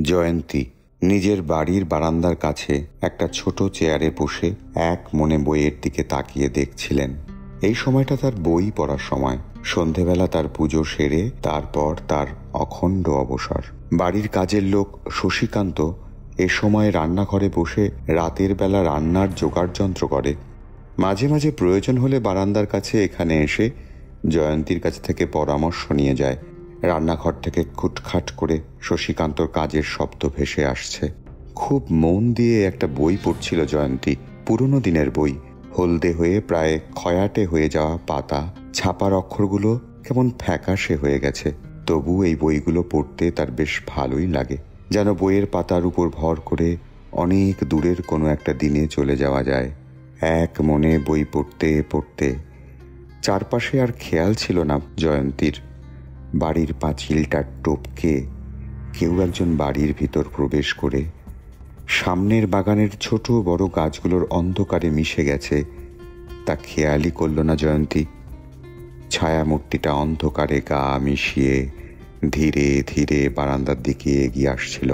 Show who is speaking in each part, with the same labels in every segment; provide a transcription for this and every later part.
Speaker 1: জয়ন্তী নিজের বাড়ির বারান্দার কাছে একটা ছোট চেয়ারে বসে এক মনে বইয়ের দিকে তাকিয়ে দেখছিলেন। এই সময়টা তার বই পড়ার সময়। সন্ধেবেলা তার পুজো সেরে তারপর তার অখণ্ড অবসর। বাড়ির কাজের লোক শশীকান্ত এ সময় রান্নাঘরে বসে রাতের বেলা রান্নার জোগাড় যন্ত্র করে। মাঝে মাঝে প্রয়োজন হলে বারান্দার কাছে এখানে এসে জয়ন্তীর কাছ থেকে পরামর্শ নিয়ে যায়। রান্নাঘর থেকে খুটখাট করে শশীকান্তর কাজের শব্দ ভেসে আসছে। খুব মন দিয়ে একটা বই পড়ছিল জয়ন্তী, পুরনো দিনের বই। হলদে হয়ে প্রায় খয়াটে হয়ে যাওয়া পাতা, ছাপার অক্ষরগুলো কেমন ফ্যাকাশে হয়ে গেছে। তবু এই বইগুলো পড়তে তার বেশ ভালোই লাগে, যেন বইয়ের পাতার উপর ভর করে অনেক দূরের কোনো একটা দিনে চলে যাওয়া যায়। এক মনে বই পড়তে পড়তে চারপাশে আর খেয়াল ছিল না জয়ন্তীর। বাড়ির পাঁচিলটা টপকে কেউ একজন বাড়ির ভিতর প্রবেশ করে সামনের বাগানের ছোট বড় গাছগুলোর অন্ধকারে মিশে গেছে তা খেয়ালই করল না জয়ন্তী। ছায়ামূর্তিটা অন্ধকারে গা মিশিয়ে ধীরে ধীরে বারান্দার দিকে এগিয়ে আসছিল।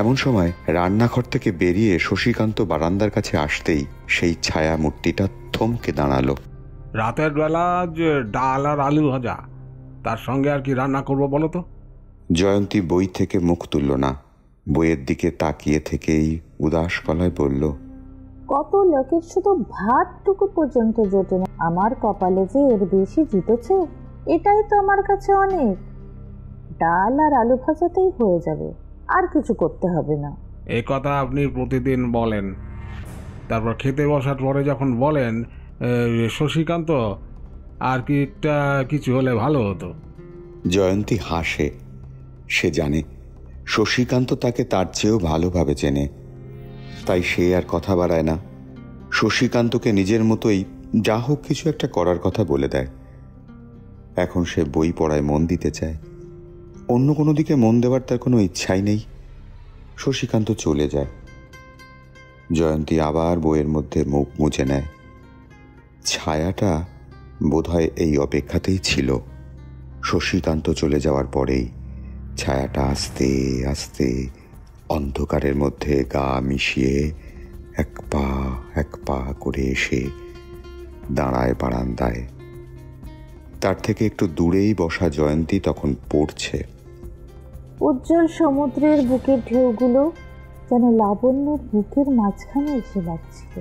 Speaker 1: এমন সময় রান্নাঘর থেকে বেরিয়ে শশীকান্ত বারান্দার কাছে আসতেই সেই ছায়ামূর্তিটা থমকে দাঁড়ালো।
Speaker 2: রাতের বেলা যে ডাল আর আলু ভাজা, তার সঙ্গে আর কি রান্না করবো বলো তো?
Speaker 1: জয়ন্তী বই থেকে মুখ তুলল না, বইয়ের দিকে তাকিয়ে থেকেই উদাস গলায় বলল,
Speaker 3: কত লোকের শুধু ভাতটুকু পর্যন্ত জোটে না, আমার কপালে যে এর বেশি জুটেছে, এটাই তো আমার কাছে অনেক। ডাল আর আলু ভাজাতেই হয়ে যাবে, আর কিছু করতে হবে না।
Speaker 2: এই কথা আপনি প্রতিদিন বলেন, তারপর খেতে বসার পরে যখন বলেন শশীকান্ত আর কি একটা কিছু হলে ভালো হতো।
Speaker 1: জয়ন্তী হাসে। সে জানে শশীকান্ত তাকে তার চেয়েও ভালোভাবে চেনে, তাই সে আর কথা বাড়ায় না। শশীকান্তকে নিজের মতোই যা হোক কিছু একটা করার কথা বলে দেয়। এখন সে বই পড়ায় মন দিতে চায়, অন্য কোনো দিকে মন দেওয়ার তার কোনো ইচ্ছাই নেই। শশীকান্ত চলে যায়। জয়ন্তী আবার বইয়ের মধ্যে মুখ মুছে নেয়। ছায়াটা বোধহয় এই অপেক্ষাতেই ছিল। শশীকান্ত চলে যাওয়ার পরেই ছায়াটা আস্তে আস্তে অন্ধকারের মধ্যে গা মিশিয়ে এক পা করে এসে দাঁড়ায় বারান্দায়। তার থেকে একটু দূরেই বসা জয়ন্তী তখন পড়ছে।
Speaker 3: উজ্জ্বল সমুদ্রের বুকের ঢেউগুলো যেন লাবণ্যের বুকের মাঝখানে এসে লাগছিল।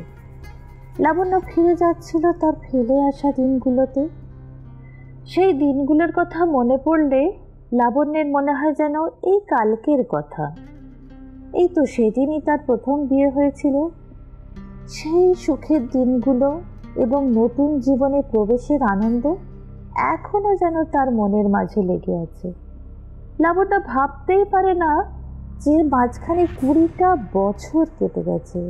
Speaker 3: লাবণ্য ফিরে যাচ্ছিল তার ফেলে আসা দিনগুলোতে। সেই দিনগুলোর কথা মনে পড়লে লাবণ্যের মনে হয় যেন এই কালকের কথা। এই তো সেদিনই তার প্রথম বিয়ে হয়েছিল। সেই সুখের দিনগুলো এবং নতুন জীবনে প্রবেশের আনন্দ এখনো যেন তার মনের মাঝে লেগে আছে। লাবণ্য ভাবতেই পারে না যে মাঝখানে 20টা বছর কেটে গেছে।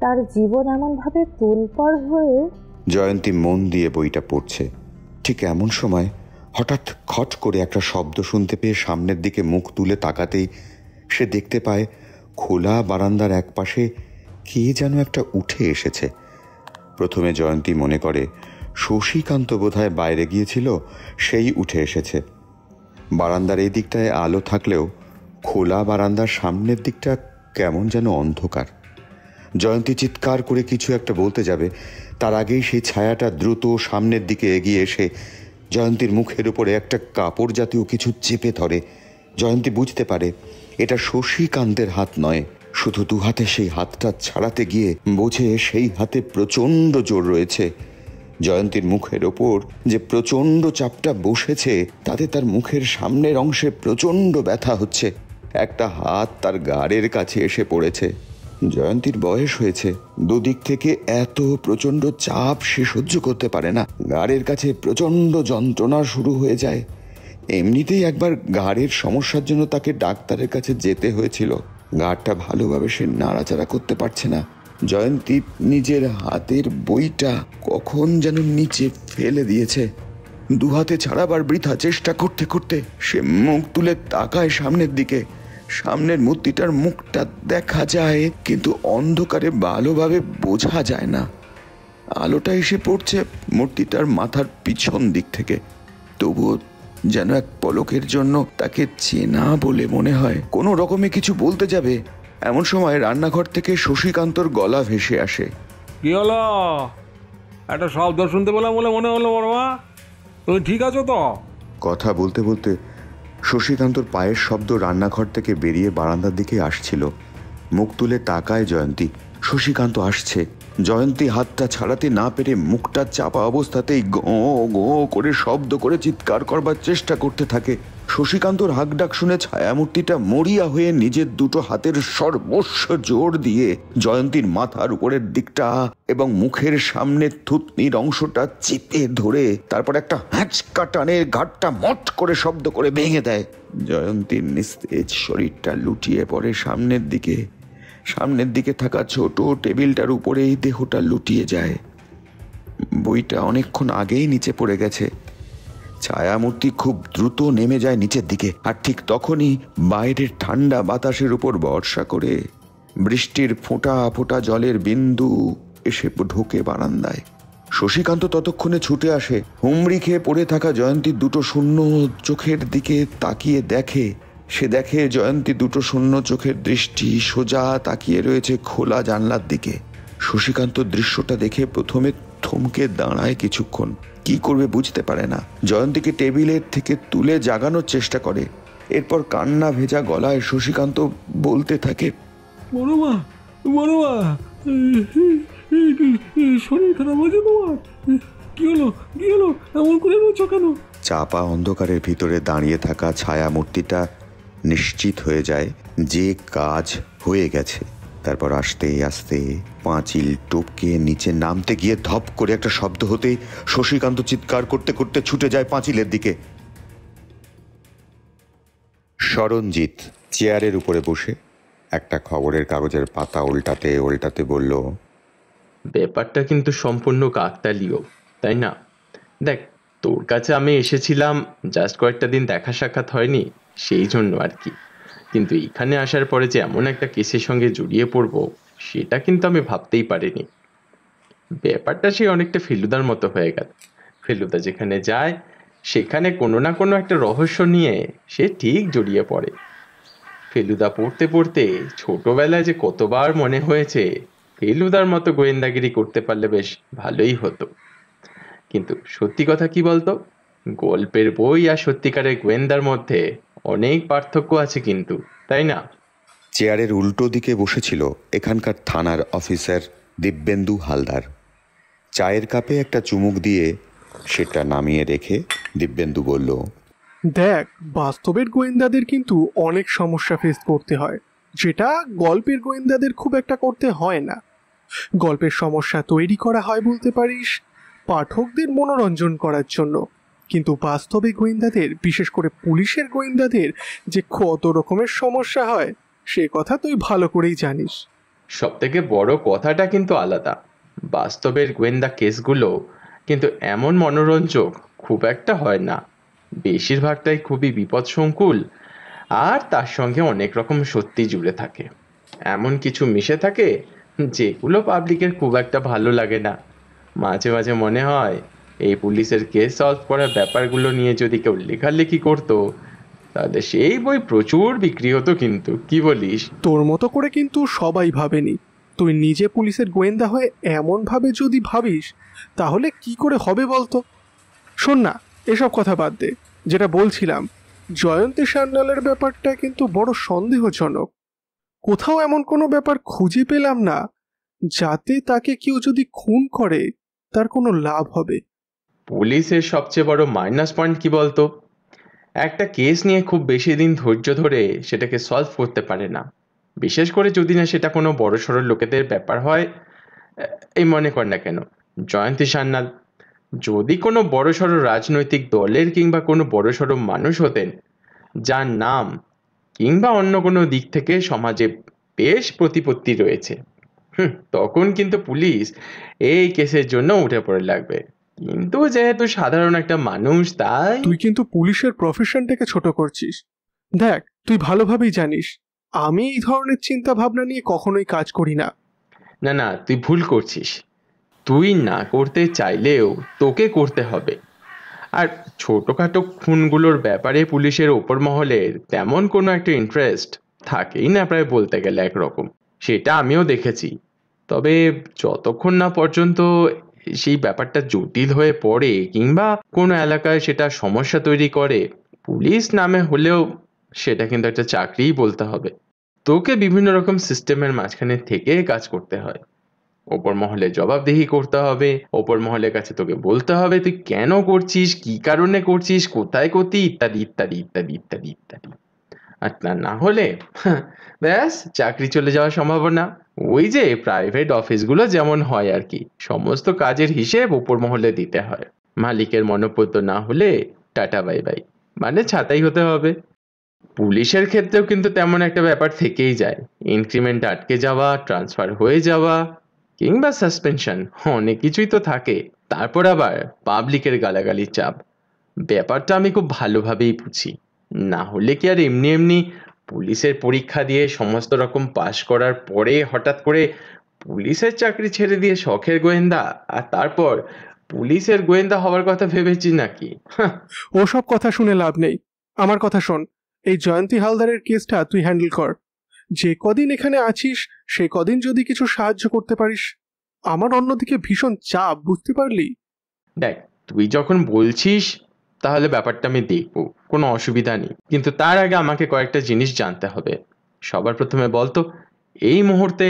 Speaker 3: তার জীবন এমনভাবে তোলপাড় হয়ে।
Speaker 1: জয়ন্তী মন দিয়ে বইটা পড়ছে। ঠিক এমন সময় হঠাৎ খট করে একটা শব্দ শুনতে পেয়ে সামনের দিকে মুখ তুলে তাকাতেই সে দেখতে পায় খোলা বারান্দার একপাশে কে যেন একটা উঠে এসেছে। প্রথমে জয়ন্তী মনে করে শশীকান্ত বোধহয় বাইরে গিয়েছিল, সেই উঠে এসেছে। বারান্দার এই দিকটায় আলো থাকলেও খোলা বারান্দার সামনের দিকটা কেমন যেন অন্ধকার। জয়ন্তী চিৎকার করে কিছু একটা বলতে যাবে, তার আগেই সেই ছায়াটা দ্রুত সামনের দিকে এগিয়ে এসে জয়ন্তীর মুখের উপরে একটা কাপড় জাতীয় কিছু চেপে ধরে। জয়ন্তী বুঝতে পারে এটা শশীকান্তের হাত নয়। শুধু দুহাতে সেই হাতটা ছাড়াতে গিয়ে বোঝে সেই হাতে প্রচণ্ড জোর রয়েছে। জয়ন্তীর মুখের ওপর যে প্রচণ্ড চাপটা বসেছে তাতে তার মুখের সামনের অংশে প্রচণ্ড ব্যথা হচ্ছে। একটা হাত তার গাড়ের কাছে এসে পড়েছে। জয়ন্তীর বয়স হয়েছে, দুদিক থেকে এত প্রচণ্ড চাপ সে সহ্য করতে পারে না। গাড়ের কাছে প্রচণ্ড যন্ত্রণা শুরু হয়ে যায়। এমনিতেই একবার গাড়ের সমস্যার জন্য তাকে ডাক্তারের কাছে যেতে হয়েছিল। গাড়টা ভালোভাবে সে নাড়াচাড়া করতে পারছে না। জয়ন্তী নিজের হাতের বইটা কখন যেন নিচে ফেলে দিয়েছে। দুহাতে ছাড়াবার বৃথা চেষ্টা করতে করতে সে মুখ তুলে তাকায় সামনের দিকে। সামনের মূর্তিটার মুখটা দেখা যায়, কিন্তু অন্ধকারে ভালোভাবে বোঝা যায় না। আলোটা এসে পড়ছে মূর্তিটার মাথার পিছন দিক থেকে, তবুও যেন এক পলকের জন্য তাকে চেনা বলে মনে হয়। কোনো রকমে কিছু বলতে যাবে, এমন সময় রান্নাঘর থেকে শশীকান্তর গলা ভেসে আসে।
Speaker 2: কি হলো? একটা শব্দ শুনতে পেলাম বলে মনে হলো বড়মা, তুমি ঠিক আছো তো?
Speaker 1: কথা বলতে বলতে শশীকান্তর পায়ের শব্দ রান্নাঘর থেকে বেরিয়ে বারান্দার দিকে আসছিল। মুখ তুলে তাকায় জয়ন্তী, শশীকান্ত আসছে। জয়ন্তী হাতটা ছাড়াতে না পেরে মুখটা চাপা অবস্থাতেই গো গো করে শব্দ করে চিৎকার করবার চেষ্টা করতে থাকে। শশীকান্তর হাঁকডাক শুনে ছায়ামূর্তিটা মরিয়া হয়ে নিজের দুটো হাতের সর্বস্ব জোর দিয়ে জয়ন্তীর মাথার উপরের দিকটা এবং মুখের সামনে থুতনির অংশটা চেপে ধরে তারপর একটা হ্যাঁচকা টানের ঘাটটা মট করে শব্দ করে ভেঙে দেয়। জয়ন্তীর নিস্তেজ শরীরটা লুটিয়ে পড়ে সামনের দিকে থাকা ছোট টেবিলটার উপরেই দেহটা লুটিয়ে যায়। বইটা অনেকক্ষণ আগেই নিচে পড়ে গেছে। ছায়ামূর্তি খুব দ্রুত নেমে যায় নিচের দিকে, আর ঠিক তখনই বাইরের ঠান্ডা বাতাসের উপর ভরসা করে বৃষ্টির ফোঁটা ফোঁটা জলের বিন্দু এসে ঢোকে বারান্দায়। শশীকান্ত ততক্ষণে ছুটে আসে, হুমড়ি খেয়ে পড়ে থাকা জয়ন্তীর দুটো শূন্য চোখের দিকে তাকিয়ে দেখে। সে দেখে জয়ন্তী দুটো শূন্য চোখের দৃষ্টি সোজা তাকিয়ে রয়েছে খোলা জানলার দিকে। শশীকান্ত দৃশ্যটা দেখে প্রথমে থমকে দাঁড়ায় কিছুক্ষণ, কি করবে বুঝতে পারে না। জয়ন্তীকে টেবিলের থেকে তুলে জাগানোর চেষ্টা করে। এরপর কান্না ভেজা গলায় শশীকান্ত বলতে থাকে,
Speaker 2: বড়মা, বড়মা, শরীর খারাপ হয়েছে তোমার? কি হলো, কি হলো, এমন করে রয়েছো কেন?
Speaker 1: চাপা অন্ধকারের ভিতরে দাঁড়িয়ে থাকা ছায়ামূর্তিটা নিশ্চিত হয়ে যায় যে কাজ হয়ে গেছে। তারপর আস্তে আস্তে পাঁচিল টপকে নিচে নামতে গিয়ে ধপ করে একটা শব্দ হতেই শশীকান্ত চিৎকার করতে করতে ছুটে যায় পাঁচিলের দিকে। সরঞ্জিত চেয়ারের উপরে বসে একটা খবরের কাগজের পাতা উল্টাতে উল্টাতে বলল,
Speaker 4: ব্যাপারটা কিন্তু সম্পূর্ণ কাকতালীয়, তাই না? দেখ, তোর কাছে আমি এসেছিলাম জাস্ট কয়েকটা দিন দেখা সাক্ষাৎ হয়নি, সেই জন্য আর কি। কিন্তু এখানে আসার পরে যে এমন একটা কেসের সঙ্গে জড়িয়ে পড়বো সেটা কিন্তু আমি ভাবতেই পারিনি। ব্যাপারটা সে অনেকটা ফেলুদার মতো হয়ে গেল। ফেলুদা যেখানে যায় সেখানে কোনো না কোনো একটা রহস্য নিয়ে সে ঠিক জড়িয়ে পড়ে। ফেলুদা পড়তে পড়তে ছোটবেলায় যে কতবার মনে হয়েছে ফেলুদার মতো গোয়েন্দাগিরি করতে পারলে বেশ ভালোই হতো। কিন্তু সত্যি কথা কি বলতো, গল্পের বই আর সত্যিকারের গোয়েন্দার মধ্যে অনেক পার্থক্য আছে কিন্তু, তাই না?
Speaker 1: চেয়ারের উল্টো দিকে বসেছিল এখানকার থানার অফিসার দিব্যেন্দু হালদার। চায়ের কাপে একটা চুমুক দিয়ে সেটা নামিয়ে রেখে দিব্যেন্দু বলল,
Speaker 5: দেখ, বাস্তবের গোয়েন্দাদের কিন্তু অনেক সমস্যা ফেস করতে হয়, যেটা গল্পের গোয়েন্দাদের খুব একটা করতে হয় না। গল্পের সমস্যা তৈরি করা হয় বলতে পারিস পাঠকদের মনোরঞ্জন করার জন্য, কিন্তু বাস্তবে গোয়েন্দাদের, বিশেষ করে পুলিশের গোয়েন্দাদের যে কত রকমের সমস্যা হয় সে কথা তুই ভালো করেই জানিস।
Speaker 4: সব থেকে বড় কথাটা কিন্তু আলাদা। বাস্তবের গোয়েন্দা কেসগুলো কিন্তু এমন মনোরঞ্জক খুব একটা হয় না, বেশিরভাগটাই খুবই বিপদসংকুল, আর তার সঙ্গে অনেক রকম সত্যি জুড়ে থাকে। এমন কিছু মিশে থাকে যেগুলো পাবলিকের খুব একটা ভালো লাগে না। মাঝে মাঝে মনে হয় এই পুলিশের কেস সলভ করার ব্যাপারগুলো নিয়ে যদি কেউ লেখালেখি করতো তাহলে সেই বই প্রচুর বিক্রি হতো কিন্তু, কি বলিস?
Speaker 5: তোর মতো করে কিন্তু সবাই ভাবেনি। তুই নিজে পুলিশের গোয়েন্দা হয়ে এমনভাবে যদি ভাবিস তাহলে কি করে হবে বলতো? শোন না, এসব কথা বাদ দে। যেটা বলছিলাম, জয়ন্তী সান্যালের ব্যাপারটা কিন্তু বড় সন্দেহজনক। কোথাও এমন কোনো ব্যাপার খুঁজে পেলাম না যাতে তাকে কেউ যদি খুন করে তার কোনো লাভ হবে।
Speaker 4: পুলিশের সবচেয়ে বড় মাইনাস পয়েন্ট কি বলতো, একটা কেস নিয়ে খুব বেশি দিন ধৈর্য ধরে সেটাকে সলভ করতে পারে না, বিশেষ করে যদি না সেটা কোনো বড় সড়ো লোকেদের ব্যাপার হয়। এই মনে কর না কেন জয়ন্তী সান্যাল যদি কোনো বড় সড়ো রাজনৈতিক দলের কিংবা কোনো বড় সড়ো মানুষ হতেন যার নাম কিংবা অন্য কোনো দিক থেকে সমাজে বেশ প্রতিপত্তি রয়েছে, তখন কিন্তু পুলিশ এই কেসের জন্য উঠে পড়ে লাগবে। কিন্তু যেহেতু সাধারণ একটা মানুষ, তাই
Speaker 5: তুই কিন্তু পুলিশের প্রফেশনটাকে ছোট করছিস। দেখ, তুই ভালোভাবেই জানিস আমি এই ধরনের চিন্তা ভাবনা নিয়ে কখনোই কাজ করি না।
Speaker 4: না না, তুই ভুল করছিস। তুই না করতে চাইলেও তোকে করতে হবে। আর ছোটখাটো খুনগুলোর ব্যাপারে পুলিশের ওপর মহলের তেমন কোনো একটা ইন্টারেস্ট থাকেই না প্রায় বলতে গেলে একরকম। সেটা আমিও দেখেছি। তবে যতক্ষণ না পর্যন্ত সেই ব্যাপারটা জটিল হয়ে পড়ে কিংবা কোনো এলাকায় সেটা সমস্যা তৈরি করে, পুলিশ নামে হলেও সেটা কিন্তু একটা চাকরিই বলতে হবে। তোকে বিভিন্ন রকম সিস্টেমের মাঝখানে থেকে কাজ করতে হয়। ওপর মহলে জবাবদিহি করতে হবে, ওপর মহলের কাছে তোকে বলতে হবে তুই কেন করছিস, কি কারণে করছিস, কোথায় করতি, ইত্যাদি ইত্যাদি ইত্যাদি ইত্যাদি ইত্যাদি। আর তা না হলে ব্যাস চাকরি চলে যাওয়ার সম্ভাবনা। ওই যে প্রাইভেট অফিসগুলো যেমন হয় আর কি, সমস্ত কাজের হিসেব ওপর মহলে দিতে হয়। মালিকের মনোপদ্য না হলে টাটা বাই বাই, মানে ছাতাই হতে হবে। পুলিশের ক্ষেত্রেও কিন্তু তেমন একটা ব্যাপার থেকেই যায়। ইনক্রিমেন্ট আটকে যাওয়া, ট্রান্সফার হয়ে যাওয়া কিংবা সাসপেনশন, অনেক কিছুই তো থাকে। তারপর আবার পাবলিকের গালাগালির চাপ। ব্যাপারটা আমি খুব ভালোভাবেই বুঝি। না হলে কি আর এমনি এমনি পুলিশের পরীক্ষা দিয়ে সমস্ত রকম পাশ করার পরে হঠাৎ করে পুলিশের চাকরি ছেড়ে দিয়ে শখের গোয়েন্দা, আর তারপর পুলিশের গোয়েন্দা হওয়ার কথা ভেবেছি নাকি?
Speaker 5: ওসব কথা শুনে লাভ নেই, আমার কথা শোন। এই জয়ন্তী হালদারের কেসটা তুই হ্যান্ডেল কর। যে কদিন এখানে আছিস সে কদিন যদি কিছু সাহায্য করতে পারিস। আমার অন্যদিকে ভীষণ চাপ, বুঝতে পারলি?
Speaker 4: দেখ, তুই যখন বলছিস তাহলে ব্যাপারটা আমি দেখবো, কোনো অসুবিধা নেই। কিন্তু তার আগে আমাকে কয়েকটা জিনিস জানতে হবে। সবার প্রথমে বলতো, এই মুহূর্তে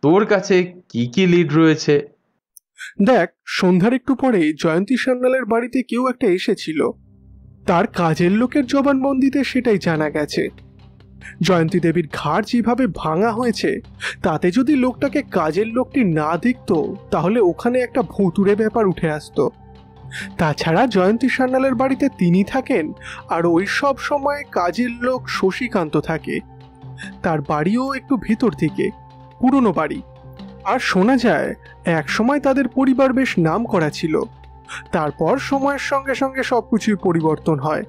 Speaker 4: তোর কাছে কি কি লিড রয়েছে?
Speaker 5: দেখ, সন্ধ্যার একটু পরেই জয়ন্তী সান্যালের বাড়িতে কেউ একটা এসেছিল। তার কাজের লোকের জবানবন্দিতে সেটাই জানা গেছে। জয়ন্তী দেবীর ঘাড় যেভাবে ভাঙা হয়েছে, তাতে যদি লোকটাকে কাজের লোকটি না দেখতো তাহলে ওখানে একটা ভুতুড়ে ব্যাপার উঠে আসতো। তাছাড়া জয়ন্তী সান্যালের বাড়িতে তিনি থাকেন, আর ওই সব সময় কাজের লোক শশীকান্ত থাকে। তার বাড়িও একটু ভেতর দিকে, পুরনো বাড়ি। আর শোনা যায় এক সময় তাদের পরিবার বেশ নাম করা ছিল। তারপর সময়ের সঙ্গে সঙ্গে সবকিছুই পরিবর্তন হয়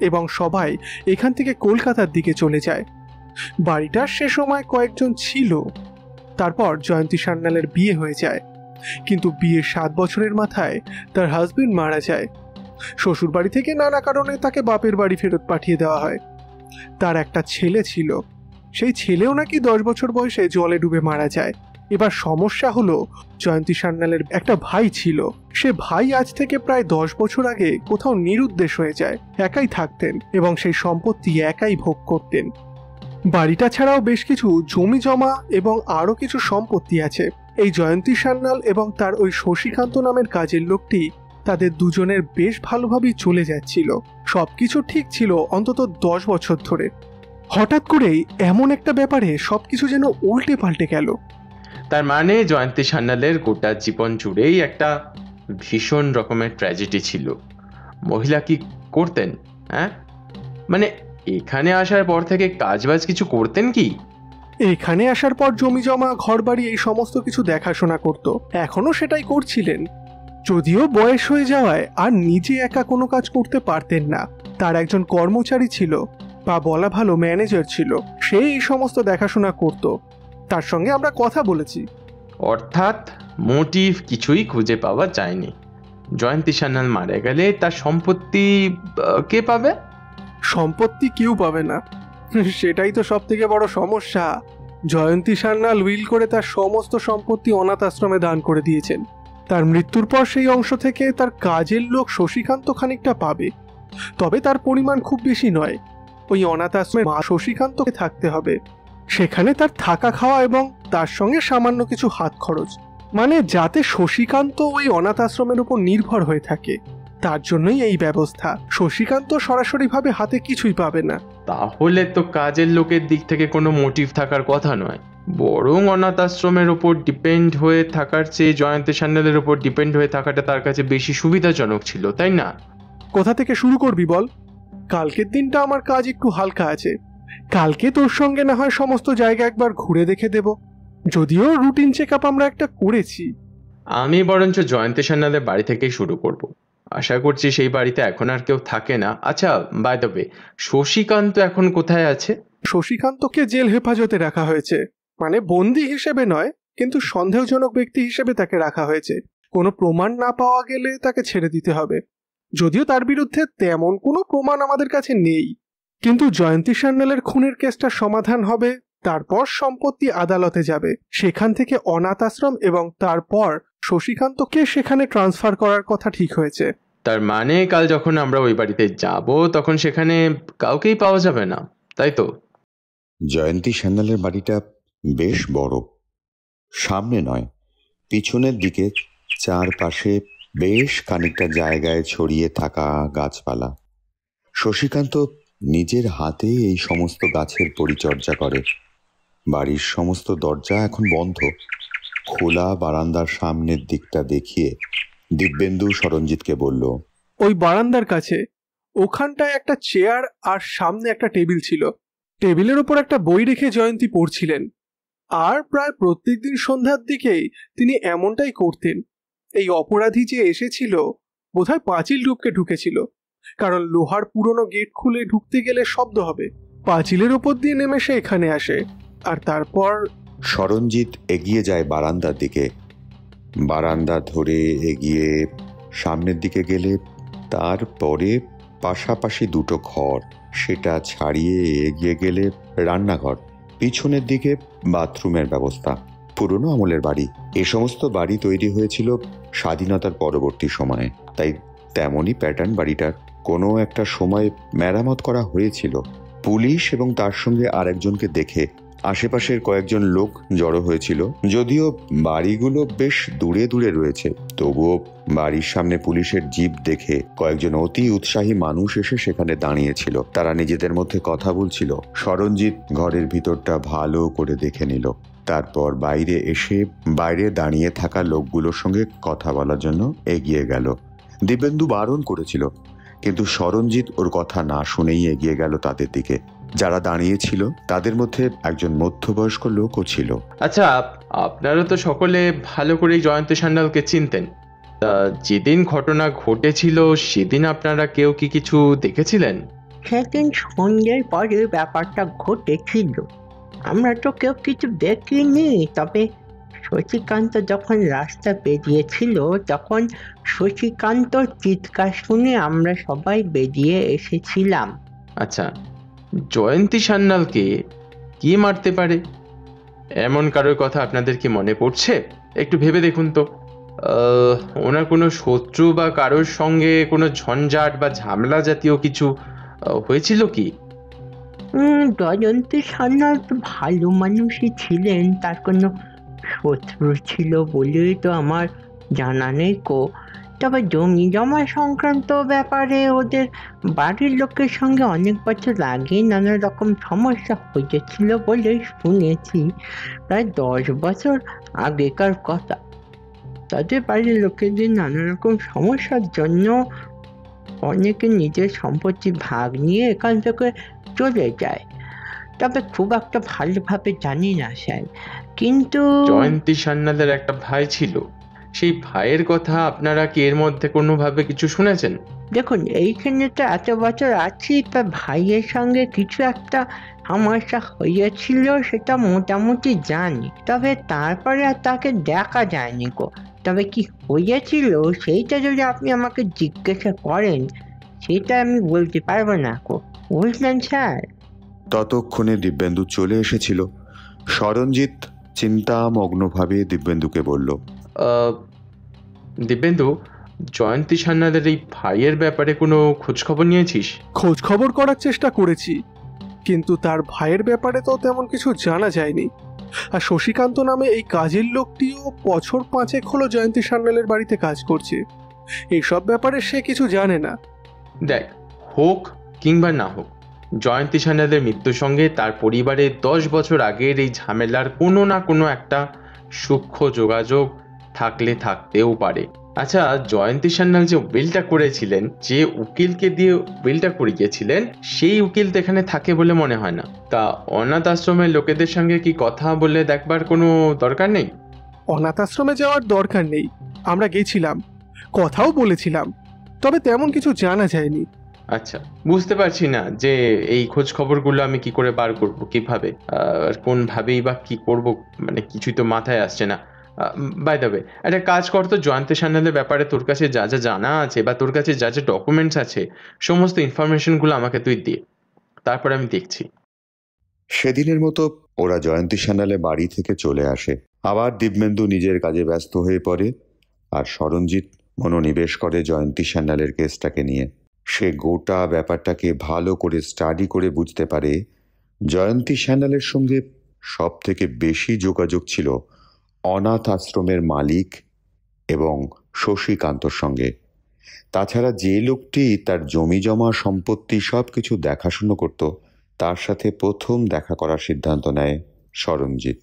Speaker 5: এবং সবাই এখান থেকে কলকাতার দিকে চলে যায়। বাড়িটার সে সময় কয়েকজন ছিল। তারপর জয়ন্তী সান্যালের বিয়ে হয়ে যায়, কিন্তু বিয়ের 7 বছরের মাথায় তার হাজবেন্ড মারা যায়। শ্বশুর বাড়ি থেকে নানা কারণে তাকে বাপের বাড়ি ফেরত পাঠিয়ে দেওয়া হয়। তার একটা ছেলে ছিল, সেই ছেলেও নাকি 10 বছর বয়সে জলে ডুবে মারা যায়। এবার সমস্যা হলো, জয়ন্তী সান্যালের একটা ভাই ছিল। সে ভাই আজ থেকে প্রায় 10 বছর আগে কোথাও নিরুদ্দেশ হয়ে যায়। একাই থাকতেন এবং সেই সম্পত্তি একাই ভোগ করতেন। বাড়িটা ছাড়াও বেশ কিছু জমি জমা এবং আরও কিছু সম্পত্তি আছে। এই জয়ন্তী সান্যাল এবং তার ওই শশীকান্ত নামের কাজের লোকটি, তাদের দুজনের বেশ ভালোভাবেই চলে যাচ্ছিল। সবকিছু ঠিক ছিল অন্তত 10 বছর ধরে। হঠাৎ করেই এমন একটা ব্যাপারে সবকিছু যেন উল্টে পাল্টে গেল।
Speaker 4: তার মানে জয়ন্তী সান্যালের গোটা জীবন জুড়েই একটা ভীষণ রকমের ট্র্যাজেডি ছিল। মহিলা কি করতেন? হ্যাঁ, মানে এখানে আসার পর থেকে কাজবাজ কিছু করতেন কি?
Speaker 5: এখানে আসার পর জমি জমা, ঘরবাড়ি এই সমস্ত কিছু দেখাশোনা করত। এখনো সেটাই করছিলেন, যদিও বয়স হয়ে যাওয়ায় আর নিজে একা কোনো কাজ করতে পারতেন না। তার একজন কর্মচারী ছিল, বা বলা ভালো ম্যানেজার ছিল, সে এই সমস্ত দেখাশোনা করত। তার সঙ্গে আমরা কথা বলেছি।
Speaker 4: অর্থাৎ মোটিভ কিছুই খুঁজে পাওয়া যায়নি। জয়ন্তী সান্যাল মারা গেলে তার সম্পত্তি কে পাবে?
Speaker 5: সম্পত্তি কেউ পাবে না, সেটাই তো সব থেকে বড় সমস্যা। জয়ন্তী সান্যাল উইল করে তার সমস্ত সম্পত্তি অনাথ আশ্রমে দান করে দিয়েছেন। তার মৃত্যুর পর সেই অংশ থেকে তার কাজের লোক শশীকান্ত খানিকটা পাবে, তবে তার পরিমাণ খুব বেশি নয়। ওই অনাথ আশ্রমে মা শশীকান্তকে থাকতে হবে, সেখানে তার থাকা খাওয়া এবং তার সঙ্গে সামান্য কিছু হাত খরচ, মানে যাতে শশীকান্ত ওই অনাথ আশ্রমের উপর নির্ভর হয়ে থাকে। তার জন্যই এই ব্যবস্থা। শশীকান্ত সরাসরিভাবে হাতে কিছুই পাবে না।
Speaker 4: তাহলে তো কাজের লোকের দিক থেকে কোনো মোটিভ থাকার কথা নয়, বরং অনাথ আশ্রমের ওপর ডিপেন্ড হয়ে থাকার চেয়ে জয়ন্তী সান্যালের ওপর ডিপেন্ড হয়ে থাকাটা তার কাছে বেশি সুবিধাজনক ছিল, তাই না?
Speaker 5: কোথা থেকে শুরু করবি বল? কালকের দিনটা আমার কাজ একটু হালকা আছে। কালকে তোর সঙ্গে না হয় সমস্ত জায়গা একবার ঘুরে দেখে দেব, যদিও রুটিন চেক আপ আমরা একটা করেছি।
Speaker 4: আমি বরঞ্চ জয়ন্তী সান্যালের বাড়ি থেকেই শুরু করব। আশা করছি সেই বাড়িতে এখন আর কেউ থাকে না। আচ্ছা, বাই দ্য ওয়ে, শশীকান্ত এখন কোথায় আছে?
Speaker 5: শশীকান্তকে জেল হেফাজতে রাখা হয়েছে, মানে বন্দি হিসেবে নয়, কিন্তু সন্দেহজনক ব্যক্তি হিসেবে তাকে রাখা হয়েছে। কোনো প্রমাণ না পাওয়া গেলে তাকে ছেড়ে দিতে হবে। যদিও তার বিরুদ্ধে তেমন কোনো প্রমাণ আমাদের কাছে নেই, কিন্তু জয়ন্তী সান্যালের খুনের কেসটা সমাধান হবে, তারপর সম্পত্তি আদালতে যাবে, সেখান থেকে অনাথ আশ্রম এবং তারপর শশীকান্তকে সেখানে ট্রান্সফার করার কথা ঠিক হয়েছে।
Speaker 4: তার মানে কাল যখন আমরা ওই বাড়িতে যাব তখন সেখানে কাউকেই পাওয়া যাবে না, তাই তো?
Speaker 1: জয়ন্তী সান্যালের বাড়িটা বেশ বড়, সামনে নয় পিছনের দিকে, চারপাশে বেশ খানিকটা জায়গায় ছড়িয়ে থাকা গাছপালা। শশীকান্ত নিজের হাতে এই সমস্ত গাছের পরিচর্যা করে। বাড়ির সমস্ত দরজা এখন বন্ধ। খোলা বারান্দার সামনের দিকটা দেখিয়ে দিব্যেন্দু সরঞ্জিতকে বলল,
Speaker 5: ওই বারান্দার কাছে ওখানটায় একটা চেয়ার আর সামনে একটা টেবিল ছিল। টেবিলের ওপর একটা বই রেখে জয়ন্তী পড়ছিলেন, আর প্রায় প্রত্যেকদিন সন্ধ্যার দিকেই তিনি এমনটাই করতেন। এই অপরাধী যে এসেছিল বোধহয় পাঁচিল টপকে ঢুকেছিল, কারণ লোহার পুরনো গেট খুলে ঢুকতে গেলে শব্দ হবে। পাঁচিলের ওপর দিয়ে নেমে সে এখানে আসে, আর তারপর
Speaker 1: সরঞ্জিত এগিয়ে যায় বারান্দার দিকে। বারান্দা ধরে এগিয়ে সামনের দিকে গেলে তারপরে পাশাপাশি দুটো ঘর, সেটা ছাড়িয়ে এগিয়ে গেলে রান্নাঘর, পিছনের দিকে বাথরুমের ব্যবস্থা। পুরনো আমলের বাড়ি। এ সমস্ত বাড়ি তৈরি হয়েছিল স্বাধীনতার পরবর্তী সময়ে, তাই তেমনই প্যাটার্ন বাড়িটার। কোনো একটা সময় মেরামত করা হয়েছিল। পুলিশ এবং তার সঙ্গে আরেকজনকে দেখে আশেপাশের কয়েকজন লোক জড়ো হয়েছিল। যদিও বাড়িগুলো বেশ দূরে দূরে রয়েছে, তবুও বাড়ির সামনে পুলিশের জিপ দেখে কয়েকজন অতি উৎসাহী মানুষ এসে সেখানে দাঁড়িয়েছিল। তারা নিজেদের মধ্যে কথা বলছিল। সরঞ্জিত ঘরের ভিতরটা ভালো করে দেখে নিল, তারপর বাইরে এসে বাইরে দাঁড়িয়ে থাকা লোকগুলোর সঙ্গে কথা বলার জন্য এগিয়ে গেল। দিব্যেন্দু বারণ করেছিল, কিন্তু সরঞ্জিত ওর কথা না শুনেই এগিয়ে গেল তাদের দিকে। যারা দাঁড়িয়েছিল তাদের মধ্যে একজন মধ্যবয়স্ক লোকও ছিল।
Speaker 4: আচ্ছা, আপনারা তো সকলে ভালো করেই জয়ন্তী সান্যালকে চিনতেন। তা যেদিন ঘটনা ঘটেছিল সেদিন আপনারা কেউ কি কিছু দেখেছিলেন?
Speaker 6: সেদিন সন্ধ্যের পরে ব্যাপারটা ঘটেছিল, আমরা তো কেউ কিছু দেখিনি। তবে শশীকান্ত যখন রাস্তা বেরিয়েছিল তখন শশীকান্ত চিৎকার শুনে আমরা সবাই বেরিয়ে এসেছিলাম।
Speaker 4: আচ্ছা, জয়ন্তী সান্যালকে কি মারতে পারে এমন কারোর কথা আপনাদের কি মনে পড়ছে? একটু ভেবে দেখুন তো। ওনার কোনো শত্রু বা কারোর সঙ্গে কোনো ঝঞ্ঝাট বা ঝামেলা জাতীয় কিছু হয়েছিল কি?
Speaker 6: জয়ন্তী সান্যাল তো ভালো মানুষই ছিলেন, তার কোনো শত্রু ছিল বলেই তো আমার জানা নেই কো। তবে জমি জমা সংক্রান্ত ব্যাপারে ওদের বাড়ির লোকের সঙ্গে অনেক বছর আগে নানা রকম সমস্যা হয়েছিল বলে শুনেছি। প্রায় 10 বছর আগেকার কথা। তাদের বাড়ির লোকেদের নানা রকম সমস্যার জন্য অনেকে নিজের সম্পত্তি ভাগ নিয়ে এখান থেকে চলে যায়। তবে খুব একটা ভালোভাবে জানি না স্যার, কিন্তু
Speaker 4: জয়ন্তী সান্যালের একটা ভাই ছিল, সেই ভাইয়ের কথা আপনারা কি এর মধ্যে কোনোভাবে কিছু শুনেছেন?
Speaker 6: দেখুন, এইখানে তো এত বছর আছি, তা ভাইয়ের সঙ্গে কিছু একটা সমস্যা হয়েছিল সেটা মোটামুটি জানি। তবে তারপরে আর তাকে দেখা যায়নি গো। তবে কি হয়েছিল সেইটা যদি আপনি আমাকে জিজ্ঞাসা করেন সেটা আমি বলতে পারবো না গো, বুঝলেন স্যার?
Speaker 1: ততক্ষণে দিব্যেন্দু চলে এসেছিল। সরঞ্জিত চিন্তামগ্নভাবে দিব্যেন্দুকে বলল,
Speaker 4: দিব্যেন্দু, জয়ন্তী সান্যালের এই ভাইয়ের ব্যাপারে কোনো খোঁজ খবর নিয়েছিস?
Speaker 5: খোঁজ খবর করার চেষ্টা করেছি, কিন্তু তার ভাইয়ের ব্যাপারে তো তেমন কিছু জানা যায়নি। আর শশীকান্ত নামে এই কাজের লোকটিও বছর 5 হলো জয়ন্তী সান্যালের বাড়িতে কাজ করছে। এইসব ব্যাপারে সে কিছু জানে না।
Speaker 4: দেখ, হোক কিংবা না হোক, জয়ন্তী সান্যালের মৃত্যুর সঙ্গে তার পরিবারের 10 বছর আগের এই ঝামেলার কোনো না কোনো একটা সূক্ষ্ম যোগাযোগ থাকলে থাকতেও পারে। আচ্ছা, জয়ন্তী সান্যাল যে উকিলটা করেছিলেন, যে উকিলকে দিয়ে উকিলটা করিয়েছিলেন, সেই উকিল তো এখানে থাকে বলে মনে হয় না। তা অনাথ আশ্রমের লোকেদের সঙ্গে কি কথা বলে দেখবার কোনো দরকার নেই?
Speaker 5: অনাথ আশ্রমে যাওয়ার দরকার নেই, আমরা গেছিলাম, কথাও বলেছিলাম, তবে তেমন কিছু জানা যায়নি।
Speaker 4: আচ্ছা, বুঝতে পারছি না যে এই খোঁজ খবরগুলো আমি কি করে বার করব, কিভাবে আর কোন ভাবেই বা কি করব, মানে কিছুই তো মাথায় আসছে না। বাই দ্য ওয়ে, একটা কাজ কর তো, জয়ন্তী সান্যালের ব্যাপারে তোর কাছে যা যা জানা আছে বা তোর কাছে যা যা ডকুমেন্টস আছে সমস্ত ইনফরমেশনগুলো আমাকে তুই দে, তারপর আমি দেখছি।
Speaker 1: সেদিনের মতো ওরা জয়ন্তী সান্যালের বাড়ি থেকে চলে আসে। আবার দিব্যেন্দু নিজের কাজে ব্যস্ত হয়ে পড়ে, আর সরঞ্জিৎ মনোনিবেশ করে জয়ন্তী সান্যালের কেসটাকে নিয়ে। সে গোটা ব্যাপারটাকে ভালো করে স্টাডি করে বুঝতে পারে জয়ন্তী সান্যালের সঙ্গে সব থেকে বেশি যোগাযোগ ছিল অনাথ আশ্রমের মালিক এবং শশীকান্তর সঙ্গে। তাছাড়া যে লোকটি তার জমি জমা সম্পত্তি সব কিছু দেখাশুনো করত, তার সাথে প্রথম দেখা করার সিদ্ধান্ত নেয় সরঞ্জিৎ।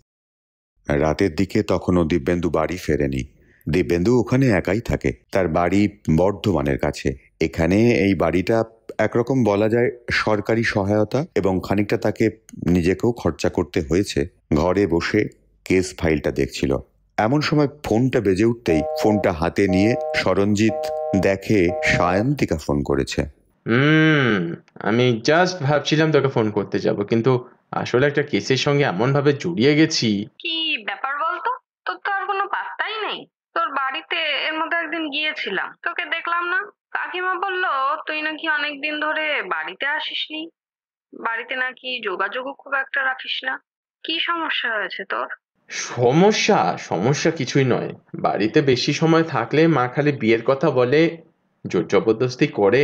Speaker 1: রাতের দিকে তখনও দিব্যেন্দু বাড়ি ফেরেনি। দিব্যেন্দু ওখানে একাই থাকে, তার বাড়ি বর্ধমানের কাছে। এখানে এই বাড়িটা একরকম বলা যায় সরকারি সহায়তা, এবং খানিকটা তাকে নিজেকেও খরচা করতে হয়েছে। ঘরে বসে কেস ফাইলটা দেখছিল, এমন সময় ফোনটা বেজে উঠতেই ফোনটা হাতে নিয়ে সরঞ্জিৎ দেখে সায়ন্তিকা ফোন করেছে।
Speaker 4: আমি জাস্ট ভাবছিলাম তোকে ফোন করতে যাব, কিন্তু আসলে একটা কেসের সঙ্গে এমন ভাবে জড়িয়ে গেছি।
Speaker 7: কি ব্যাপার বলতো? তোর তো আর কোনো পাত্তাই নেই। তোর বাড়িতে এর মধ্যে একদিন গিয়েছিলাম, তোকে দেখলাম না। কাকিমা বলল তুই নাকি অনেকদিন ধরে বাড়িতে আসিসনি, বাড়িতে নাকি যোগাযোগও খুব একটা রাখিস না। কি সমস্যা হয়েছে তোর?
Speaker 4: সমস্যা কিছুই নয়। বাড়িতে বেশি সময় থাকলে মা খালি বিয়ের কথা বলে, জোর জবরদস্তি করে।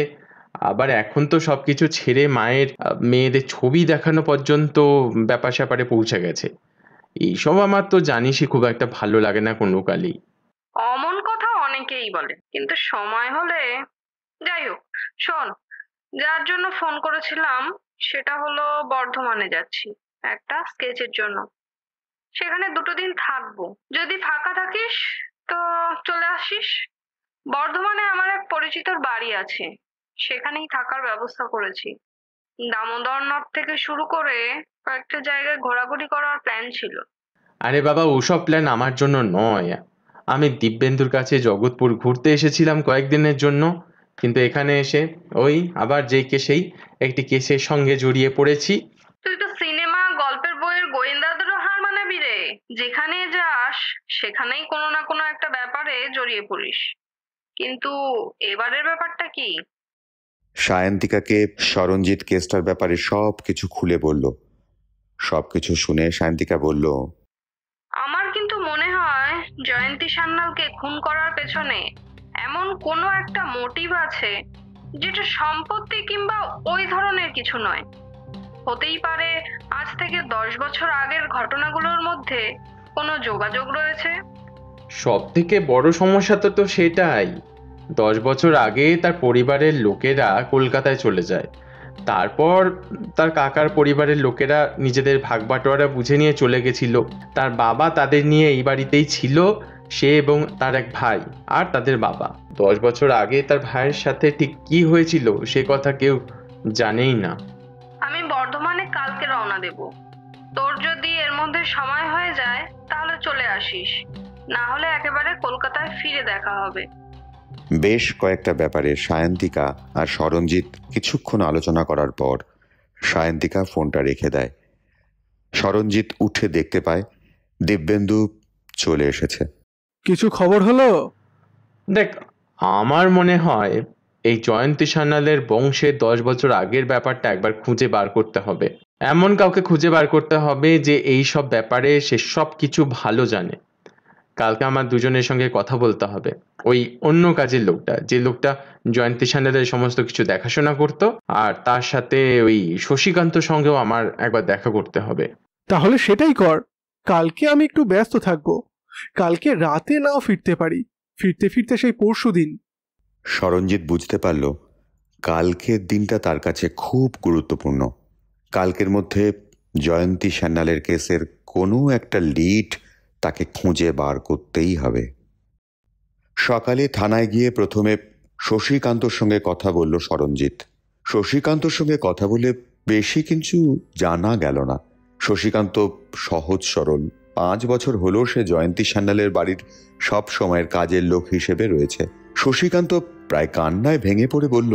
Speaker 4: আবার এখন তো সবকিছু ছেড়ে মায়ের মেয়েদের ছবি দেখানো পর্যন্ত ব্যাপার স্যাপারে পৌঁছে গেছে। এইসব আমার তো জানিসই খুব একটা ভালো লাগে না কোনো কালেই।
Speaker 7: অমন কথা অনেকেই বলে, কিন্তু সময় হলে। যাই হোক, শোন, যার জন্য ফোন করেছিলাম সেটা হলো বর্ধমানে যাচ্ছি একটা স্কেচের জন্য। সেখানে 2 দিন থাকবো। যদি ফাঁকা থাকিস তো চলে আসিস। বর্ধমানে আমার এক পরিচিতর বাড়ি আছে, সেখানেই থাকার ব্যবস্থা করেছি। দামোদর নদ থেকে শুরু করে কয়েকটা জায়গায় ঘোরাঘুরি করার প্ল্যান ছিল।
Speaker 4: আরে বাবা, ওসব প্ল্যান আমার জন্য নয়। আমি দিব্যেন্দুর কাছে জগৎপুর ঘুরতে এসেছিলাম কয়েকদিনের জন্য, কিন্তু এখানে এসে ওই আবার যেই কেসেই একটি কেসের সঙ্গে জড়িয়ে পড়েছি।
Speaker 7: তুই তো সিনেমা গল্পের বইয়ের গোয়েন্দাদেরও হার মানাবি রে। যেখানে যাস সেখানেই কোনো না কোনো একটা ব্যাপারে জড়িয়ে পড়িস। কিন্তু এবারের ব্যাপারটা কি?
Speaker 1: সায়ন্তিকাকে সরঞ্জিৎ কেসটার ব্যাপারে সব কিছু খুলে বলল। সবকিছু শুনে সায়ন্তিকা বলল,
Speaker 7: আমার কিন্তু মনে হয় জয়ন্তী সান্যালকে খুন করার পেছনে এমন কোনো একটা মোটিভ আছে, যেটা সম্পত্তি কিংবা ওই ধরনের কিছু নয়। হতেই পারে আজ থেকে 10 বছর আগের ঘটনাগুলোর মধ্যে কোনো যোগাযোগ রয়েছে।
Speaker 4: সব থেকে বড় সমস্যা তো সেটাই। 10 বছর আগে তার পরিবারের লোকেরা কলকাতায় চলে যায়। তারপর তার কাকার পরিবারের লোকেরা নিজেদের ভাগ বাটোয়ারা বুঝে নিয়ে চলে গেছিল। তার বাবা তাদের নিয়ে এই বাড়িতেই ছিল, সে এবং তার এক ভাই আর তাদের বাবা। 10 বছর আগে তার ভাইয়ের সাথে ঠিক কি হয়েছিল সে কথা কেউ জানেই না।
Speaker 7: আমি বর্ধমানে কালকে রওনা দেব। তোর যদি এর মধ্যে সময় হয়ে যায় তাহলে চলে আসিস, না হলে একেবারে কলকাতায় ফিরে দেখা হবে।
Speaker 1: বেশ কয়েকটা ব্যাপারে সায়ন্তিকা আর সরঞ্জিৎ কিছুক্ষণ আলোচনা করার পর সায়ন্তিকা ফোনটা রেখে দেয়। সরঞ্জিৎ উঠে দেখতে পায় দিব্যেন্দু চলে এসেছে।
Speaker 5: কিছু খবর হলো?
Speaker 4: দেখ, আমার মনে হয় এই জয়ন্তী সান্যালের বংশের 10 বছর আগের ব্যাপারটা একবার খুঁজে বার করতে হবে। এমন কাউকে খুঁজে বার করতে হবে যে এই সব ব্যাপারে সে সব কিছু ভালো জানে। কালকে আমার দুজনের সঙ্গে কথা বলতে হবে। ওই অন্য কাজের লোকটা, যে লোকটা জয়ন্তী সান্যালের সমস্ত কিছু দেখাশোনা করতো, আর তার সাথে ওই শশীকান্তর সঙ্গেও আমার একবার দেখা করতে হবে।
Speaker 5: তাহলে সেটাই কর। কালকে আমি একটু ব্যস্ত থাকবো, কালকে রাতে নাও ফিরতে পারি, ফিরতে ফিরতে সেই পরশুদিন।
Speaker 1: সরঞ্জিৎ বুঝতে পারল কালকের দিনটা তার কাছে খুব গুরুত্বপূর্ণ। কালকের মধ্যে জয়ন্তী সান্যালের কেসের কোনো একটা লিড তাকে খুঁজে বার করতেই হবে। সকালে থানায় গিয়ে প্রথমে শশীকান্তর সঙ্গে কথা বলল সরঞ্জিৎ। শশীকান্তর সঙ্গে কথা বলে বেশি কিছু জানা গেল না। শশীকান্ত সহজ সরল, 5 বছর হলো সে জয়ন্তী সান্যালের বাড়ির সব সময়ের কাজের লোক হিসেবে রয়েছে। শশীকান্ত প্রায় কান্নায় ভেঙে পড়ে বলল,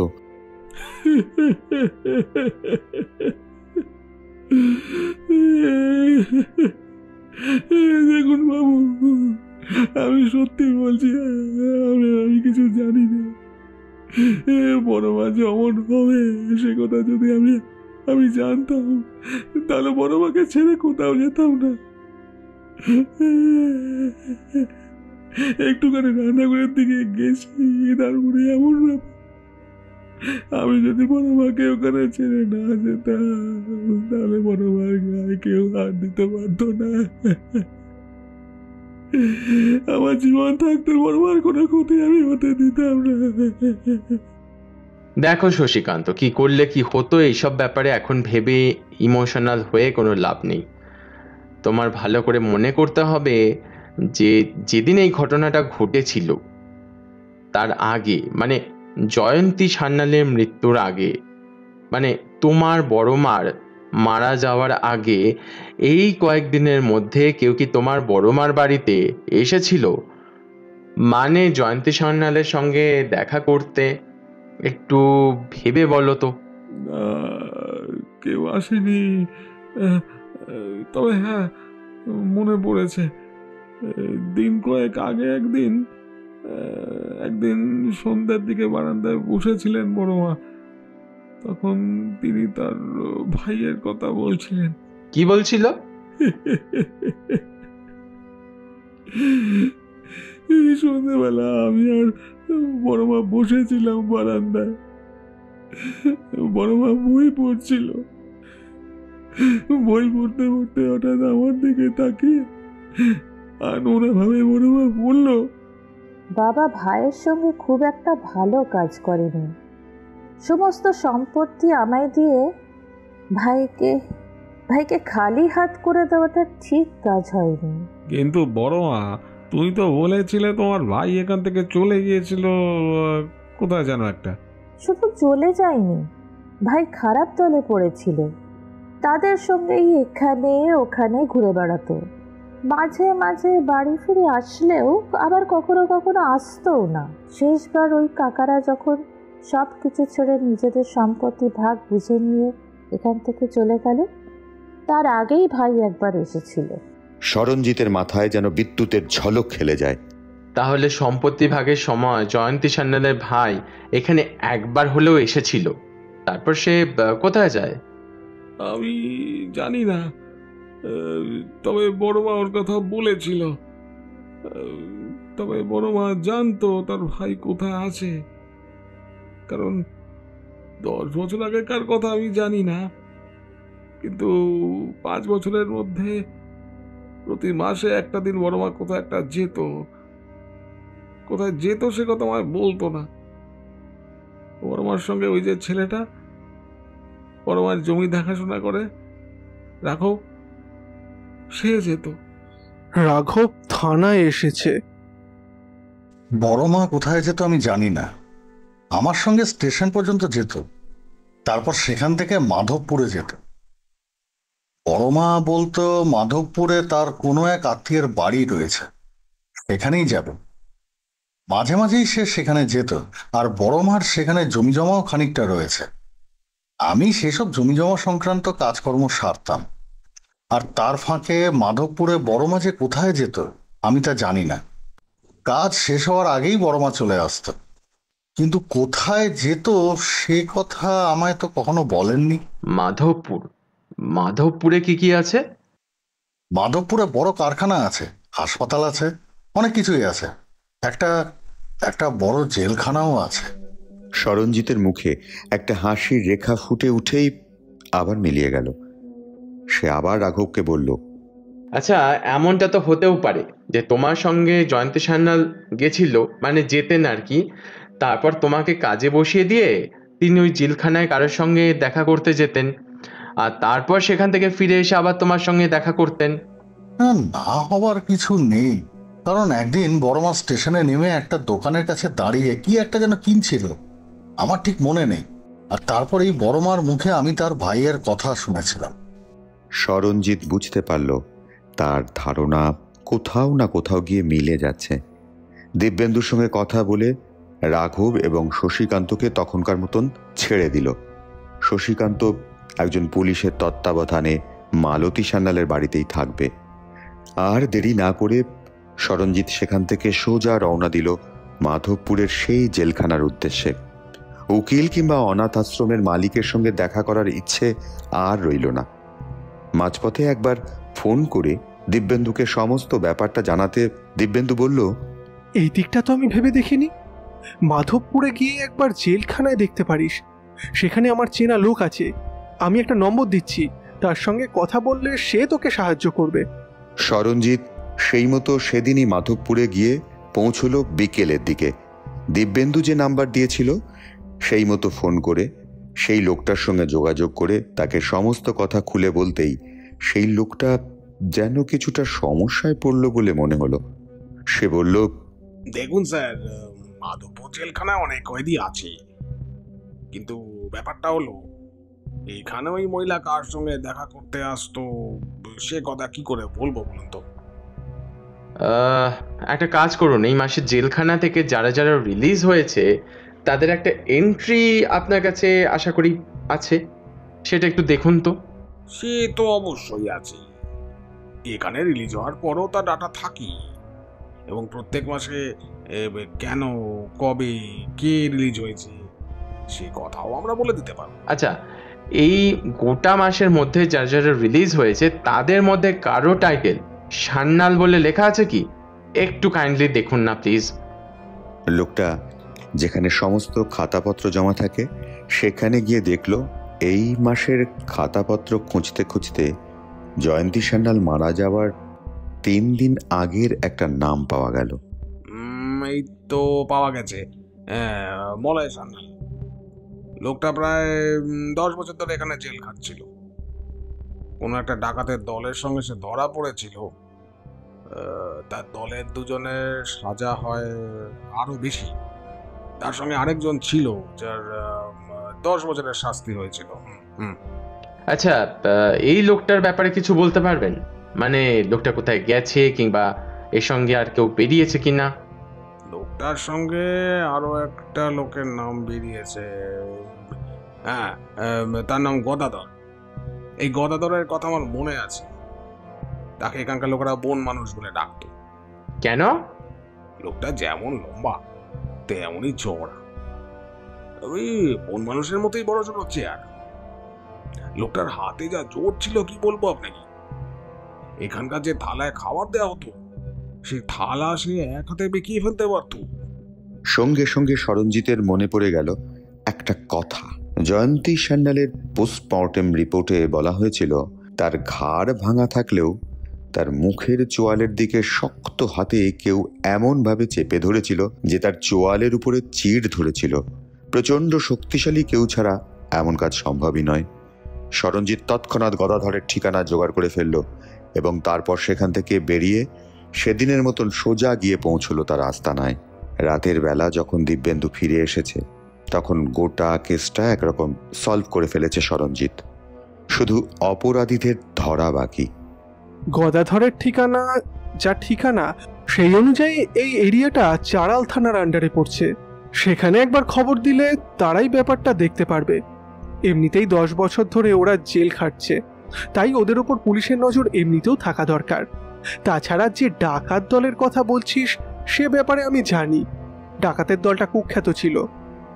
Speaker 2: দেখুন বাবু, আমি সত্যি বলছি, আমি কিছু জানি না। বড় মা যে অমন হবে সে কথা যদি আমি জানতাম, তাহলে বড় মাকে ছেড়ে কোথাও যেতাম না। একটুখানি রান্নাঘরের দিকে গেছি, তারপরে এমন ব্যাপার। আমি যদি বড় মাকে ওখানে ছেড়ে না যেতাম, তাহলে বড় মার গায়ে কেউ হাত দিতে পারতো না। আমার জীবন থাকতে বড় মার কোনো ক্ষতি আমি হতে দিতাম না।
Speaker 4: দেখো শশীকান্ত, কি করলে কি হতো এইসব ব্যাপারে এখন ভেবে ইমোশনাল হয়ে কোনো লাভ নেই। তোমার ভালো করে মনে করতে হবে যে যেদিন এই ঘটনাটা ঘটেছিল তার আগে, মানে জয়ন্তী সান্যালের মৃত্যুর আগে, মানে তোমার বড় মার মারা যাওয়ার আগে এই কয়েকদিনের মধ্যে কেউ কি তোমার বড় মার বাড়িতে এসেছিল? মানে জয়ন্তী সান্যালের সঙ্গে দেখা করতে? একটু ভেবে বলো তো।
Speaker 2: কেউ আসেনি, তবে হ্যাঁ মনে পড়েছে, দিন কয়েক আগে একদিন সন্ধ্যার দিকে বারান্দায় বসেছিলেন বড় মা। তখন তিনি তার ভাইয়ের কথা বলছিলেন।
Speaker 4: কি বলছিল?
Speaker 2: সন্ধ্যেবেলা আমি আর বড় মা বসেছিলাম বারান্দায়। বড় মা বই পড়ছিল। বই পড়তে পড়তে হঠাৎ আমার দিকে তাকিয়ে আর নোনা ভাবে বড় মা বলল,
Speaker 3: বাবা ভাইয়ের সঙ্গে খুব একটা ভালো কাজ করেনি। সমস্ত সম্পত্তি আমায় দিয়ে ভাইকে খালি হাত করে দেওয়াটা ঠিক কাজ হয়নি।
Speaker 2: কিন্তু বড় মা, তুমি তো বলেছিলে তোমার ভাই এখান থেকে চলে গিয়েছিল কোথায় যেন একটা।
Speaker 3: শুধু চলে যায়নি, ভাই খারাপ দলে পড়েছিল। তাদের সঙ্গেই এখানে ওখানে ঘুরে বেড়াতো। মাঝে মাঝে বাড়ি ফিরে আসলেও আবার কখনো কখনো আসতোও না। শেষবার ওই কাকারা যখন সব কিছু ছেড়ে নিজেদের সম্পত্তি ভাগ বুঝে নিয়ে এখান থেকে চলে গেল, তার আগেই ভাই একবার এসেছিল।
Speaker 1: সরঞ্জিতের মাথায় যেন বিদ্যুতের ঝলক খেলে যায়।
Speaker 4: তাহলে সম্পত্তি ভাগের সময় জয়ন্তী সান্যালের ভাই এখানে একবার হলেও এসেছিল, তারপর সে কোথায় যায়?
Speaker 2: আমি জানি না, তবে বড় মা ওর কথা বলেছিল। তবে বড় মা জানতো তার ভাই কোথায় আছে, কারণ 10 বছর আগেকার কথা আমি জানি না, কিন্তু 5 বছরের মধ্যে প্রতি মাসে একটা দিন বড় মা কোথায় একটা যেত। কোথায় যেত সে কথা আমায় বলতো না। বড় মার সঙ্গে ওই যে ছেলেটা বড় মার জমি দেখাশোনা করে, রাঘব, সে যেত।
Speaker 5: রাঘব থানায় এসেছে?
Speaker 8: বড় মা কোথায় যেত আমি জানি না। আমার সঙ্গে স্টেশন পর্যন্ত যেত, তারপর সেখান থেকে মাধবপুরে যেত। বড় মা বলতো মাধবপুরে তার কোনো এক আত্মীয়ের বাড়ি রয়েছে, সেখানেই যাবে। মাঝে মাঝেই সে সেখানে যেত, আর বড় মার সেখানে জমিজমাও খানিকটা রয়েছে। আমি সেসব জমিজমা সংক্রান্ত কাজকর্ম সারতাম, আর তার ফাঁকে মাধবপুরে বড় মা যে কোথায় যেত আমি তা জানি না। কাজ শেষ হওয়ার আগেই বড় মা চলে আসতো, কিন্তু কোথায় যেত সে কথা আমায় তো কখনো বলেননি।
Speaker 4: মাধবপুরে কি কি আছে?
Speaker 8: মাধবপুরে বড় কারখানা আছে, হাসপাতাল আছে, অনেক কিছুই আছে। একটা বড় জেলখানাও আছে।
Speaker 1: সরঞ্জিতের মুখে একটা হাসির রেখা ফুটে উঠেই আবার মিলিয়ে গেল। সে আবার রাঘবকে বলল,
Speaker 4: আচ্ছা, এমনটা তো হতেও পারে যে তোমার সঙ্গে জয়ন্তী সান্যাল গেছিল, মানে যেতেন আর কি, তারপর তোমাকে কাজে বসিয়ে দিয়ে তিনি ওই জেলখানায় কারোর সঙ্গে দেখা করতে যেতেন, আর তারপর সেখান থেকে ফিরে এসে আবার তোমার সঙ্গে দেখা করতেন।
Speaker 8: না হবার কিছু নেই, কারণ একদিন বড় মা স্টেশনে নেমে একটা দোকানের কাছে দাঁড়িয়ে কি একটা যেন কিনছিল, আমার ঠিক মনে নেই। আর তারপর এই বড় মার মুখে আমি তার ভাইয়ের কথা শুনেছিলাম।
Speaker 1: সরঞ্জিত বুঝতে পারল তার ধারণা কোথাও না কোথাও গিয়ে মিলে যাচ্ছে। দিব্যেন্দুর সঙ্গে কথা বলে রাঘব এবং শশীকান্তকে তখনকার মতন ছেড়ে দিল। শশীকান্ত একজন পুলিশের তত্ত্বাবধানে মালতী সান্যালের বাড়িতেই থাকবে। আর দেরি না করে সরঞ্জিত সেখান থেকে সোজা রওনা দিল মাধবপুরের সেই জেলখানার উদ্দেশ্যে। উকিল কিংবা অনাথ আশ্রমের মালিকের সঙ্গে দেখা করার ইচ্ছে আর রইল না। মাঝপথে একবার ফোন করে দিব্যেন্দুকে সমস্ত ব্যাপারটা জানাতে দিব্যেন্দু বলল,
Speaker 5: এই দিকটা তো আমি ভেবে দেখিনি। মাধবপুরে গিয়ে একবার জেলখানায় দেখতে পারিস, সেখানে আমার চেনা লোক আছে। আমি একটা নম্বর দিচ্ছি, তার সঙ্গে কথা বললে সে তোকে সাহায্য করবে।
Speaker 1: সরঞ্জিত সেই মতো সেদিনই মাধবপুরে গিয়ে পৌঁছল বিকেলের দিকে। দিব্যেন্দু যে নাম্বার দিয়েছিল সেই মতো ফোন করে সেই লোকটার সঙ্গে যোগাযোগ করে তাকে সমস্ত কথা খুলে বলতেই সেই লোকটা যেন কিছুটা সমস্যায় পড়ল বলে মনে হলো। সে বলল,
Speaker 2: দেখুন স্যার, মাধবপুর জেলখানায় অনেক কয়েদি আছে, কিন্তু ব্যাপারটা হলো এখানে ওই মহিলা কার সঙ্গে দেখা করতে আসতো সে কথা কি করে বলবো বলুন তো।
Speaker 4: একটা কাজ করুন, এই মাসে জেলখানা থেকে যারা যারা রিলিজ হয়েছে তাদের একটা এন্ট্রি আপনার কাছে আশা করি আছে, সেটা একটু দেখুন তো।
Speaker 2: সে তো অবশ্যই আছে, এখানে রিলিজ হওয়ার পরও তার ডাটা থাকি, এবং প্রত্যেক মাসে কেন, কবে, কে রিলিজ হয়েছে সে কথাও আমরা বলে দিতে পারবো।
Speaker 4: আচ্ছা, এই গোটা মাসের মধ্যে যারা যারা রিলিজ হয়েছে তাদের মধ্যে কারো টাইটেল সান্যাল বলে লেখা আছে কি? একটু কাইন্ডলি দেখুন না প্লিজ।
Speaker 1: লোকটা যেখানে সমস্ত খাতাপত্র জমা থাকে সেখানে গিয়ে দেখলো এই মাসের খাতাপত্র খুঁজতে খুঁজতে জয়ন্তী সান্যাল মারা যাওয়ার 3 দিন আগের একটা নাম পাওয়া গেল।
Speaker 2: এই তো পাওয়া গেছে, মলয় সান্যাল। লোকটা প্রায় 10 বছর ধরে এখানে জেল খাটছিল। কোনো একটা ডাকাতের দলের সঙ্গে সে ধরা পড়েছিল। তার দলের দুজনের সাজা হয় আরো বেশি। তার সঙ্গে আরেকজন ছিল যার 10 বছরের শাস্তি হয়েছিল।
Speaker 4: আচ্ছা, এই লোকটার ব্যাপারে কিছু বলতে পারবেন? মানে লোকটা কোথায় গেছে কিংবা এর সঙ্গে আর কেউ বেরিয়েছে কিনা?
Speaker 2: লোকটার সঙ্গে আরো একটা লোকের নাম বেরিয়েছে, হ্যাঁ, তার নাম গদাধর। এই গদাধরের কথা আমার মনে আছে। তাকে এখানকার লোকেরা বন মানুষ বলে ডাকতো।
Speaker 4: কেন?
Speaker 2: লোকটা যেমন লম্বা তেমনই চওড়া, ওই বন মানুষের মতোই বড় ছোট চেয়ার। লোকটার হাতে যা জোর ছিল কি বলবো আপনাকে। এখানকার যে থালায় খাবার দেওয়া হতো সেই থালা সে এক হাতে বেঁকিয়ে ফেলতে পারতো।
Speaker 1: সঙ্গে সঙ্গে সরঞ্জিতের মনে পড়ে গেল একটা কথা। জয়ন্তী সান্যালের পোস্টমর্টেম রিপোর্টে বলা হয়েছিল তার ঘাড় ভাঙা থাকলেও তার মুখের চোয়ালের দিকে শক্ত হাতে কেউ এমনভাবে চেপে ধরেছিল যে তার চোয়ালের উপরে চিড় ধরেছিল। প্রচণ্ড শক্তিশালী কেউ ছাড়া এমন কাজ সম্ভবই নয়। সরঞ্জিত তৎক্ষণাৎ গদাধরের ঠিকানা জোগাড় করে ফেলল এবং তারপর সেখান থেকে বেরিয়ে সেদিনের মতন সোজা গিয়ে পৌঁছল তার আস্তানায়। রাতের বেলা যখন দিব্যেন্দু ফিরে এসেছে তখন গোটা কেসটা একরকম সলভ করে ফেলেছে সরঞ্জিত। শুধু অপরাধীদের ধরা বাকি।
Speaker 5: গদাধরের ঠিকানা যা ঠিকানা, সেই অনুযায়ী এই এরিয়াটা চারাল থানার আন্ডারে পড়ছে। সেখানে একবার খবর দিলে তারাই ব্যাপারটা দেখতে পারবে। এমনিতেই 10 বছর ধরে ওরা জেল খাটছে, তাই ওদের ওপর পুলিশের নজর এমনিতেও থাকা দরকার। তাছাড়া যে ডাকাত দলের কথা বলছিস সে ব্যাপারে আমি জানি। ডাকাতের দলটা কুখ্যাত ছিল,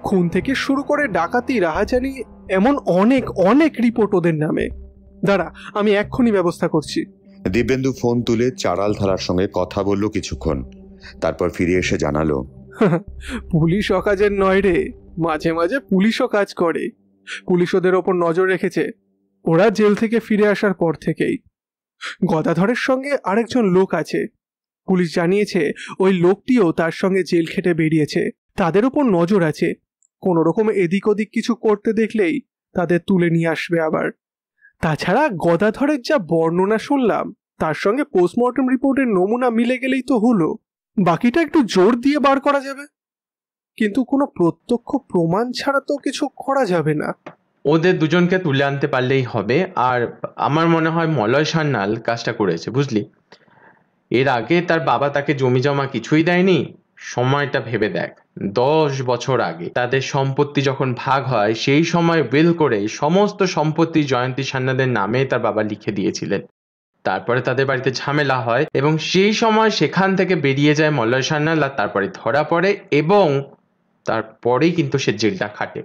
Speaker 5: খুন থেকে শুরু করে ডাকাতি, রাহাজানি, এমন অনেক অনেক রিপোর্ট ওদের নামে। দাঁড়া, আমি এক্ষুনি ব্যবস্থা করছি।
Speaker 1: দিব্যেন্দু ফোন তুলে চারাল থানার সঙ্গে কথা বলল কিছুক্ষণ, তারপর ফিরে এসে জানালো,
Speaker 5: পুলিশ অকাজের নয় রে, মাঝে মাঝে পুলিশও কাজ করে। পুলিশ ওদের ওপর নজর রেখেছে ওরা জেল থেকে ফিরে আসার পর থেকেই। গদাধরের সঙ্গে আরেকজন লোক আছে, পুলিশ জানিয়েছে ওই লোকটিও তার সঙ্গে জেল খেটে বেরিয়েছে। তাদের ওপর নজর আছে, কোনো রকম এদিক ওদিক কিছু করতে দেখলেই তাদের তুলে নিয়ে আসবে আবার। তাছাড়া গদাধরের যা বর্ণনা শুনলাম তার সঙ্গে পোস্টমর্টম রিপোর্টের নমুনা মিলে গেলেই তো হলো। বাকিটা একটু জোর দিয়ে বার করা যাবে, কিন্তু কোনো প্রত্যক্ষ প্রমাণ ছাড়া তো কিছু করা যাবে না।
Speaker 4: ওদের দুজনকে তুলে আনতে পারলেই হবে। আর আমার মনে হয় মলয় সান্যাল কাজটা করেছে, বুঝলি। এর আগে তার বাবা তাকে জমি জমা কিছুই দেয়নি। সময়টা ভেবে দেখ, 10 বছর আগে তাদের সম্পত্তি যখন ভাগ হয় সেই সময় উইল করে সমস্ত সম্পত্তি জয়ন্তী সান্যালের নামে তার বাবা লিখে দিয়েছিলেন। তারপরে তাদের বাড়িতে ঝামেলা হয় এবং সেই সময় সেখান থেকে বেরিয়ে যায় মলয় সান্যাল, আর তারপরে ধরা পড়ে এবং তারপরেই কিন্তু সে জেলটা খাটে।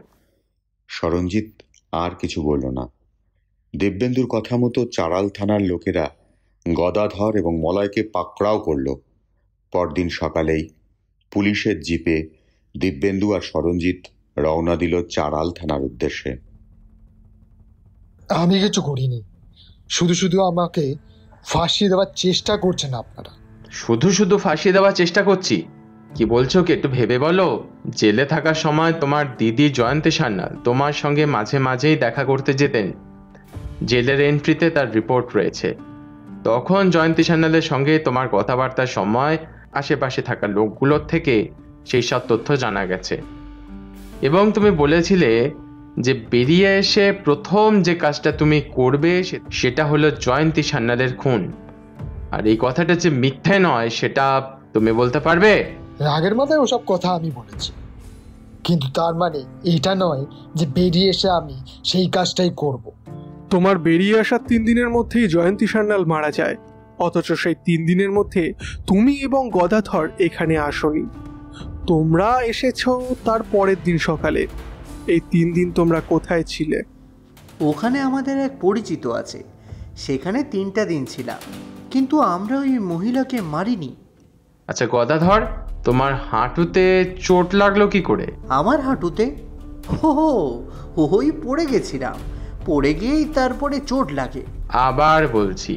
Speaker 1: সরঞ্জিত আর কিছু বলল না। দিব্যেন্দুর কথা মতো চারাল থানার লোকেরা গদাধর এবং মলয়কে পাকড়াও করল। পরদিন সকালেই পুলিশের জিপে দিব্যেন্দু আর সরঞ্জিত রওনা দিল চারাল থানার উদ্দেশ্যে।
Speaker 9: আমি কিছু করিনি, শুধু শুধু আমাকে ফাঁসিয়ে দেওয়ার চেষ্টা করছেন আপনারা।
Speaker 4: শুধু শুধু ফাঁসিয়ে দেওয়ার চেষ্টা করছি? কি বলছো কি একটু ভেবে বলো। জেলে থাকার সময় তোমার দিদি জয়ন্তী সান্যাল তোমার সঙ্গে মাঝে মাঝেই দেখা করতে যেতেন। জেলের এন্ট্রিতে তার রিপোর্ট রয়েছে। তখন জয়ন্তী সান্যালের সঙ্গে তোমার কথাবার্তার সময় আশেপাশে থাকা লোকগুলোর থেকে সেই সব তথ্য জানা গেছে এবং তুমি বলেছিলে যে বেরিয়ে এসে প্রথম যে কাজটা তুমি করবে সেটা হলো জয়ন্তী সান্যালের খুন। আর এই কথাটা যে মিথ্যে নয় সেটা তুমি বলতে পারবে?
Speaker 9: রাগের মাথায় ওসব কথা আমি বলেছি, কিন্তু তার মানে এটা নয় যে বেরিয়ে এসে আমি সেই কাজটাই করব।
Speaker 5: তোমার বেরিয়ে আসার 3 দিনের মধ্যেই জয়ন্তী সান্যাল মারা যায়, অথচ সেই 3 দিনের মধ্যে তুমি এবং গদাধর এখানে আসোনি। তোমরা এসেছো তার পরের দিন সকালে। এই 3 দিন তোমরা কোথায় ছিলে?
Speaker 10: ওখানে আমাদের এক পরিচিত আছে, সেখানে 3টা দিন ছিলাম, কিন্তু আমরা ওই মহিলাকে মারিনি।
Speaker 4: আচ্ছা গদাধর, তোমার হাঁটুতে চোট লাগলো কি করে?
Speaker 10: আমার হাঁটুতে? ওই পড়ে গেছিলাম, পড়ে গিয়েই তারপরে চোট লাগে।
Speaker 4: আবার বলছি,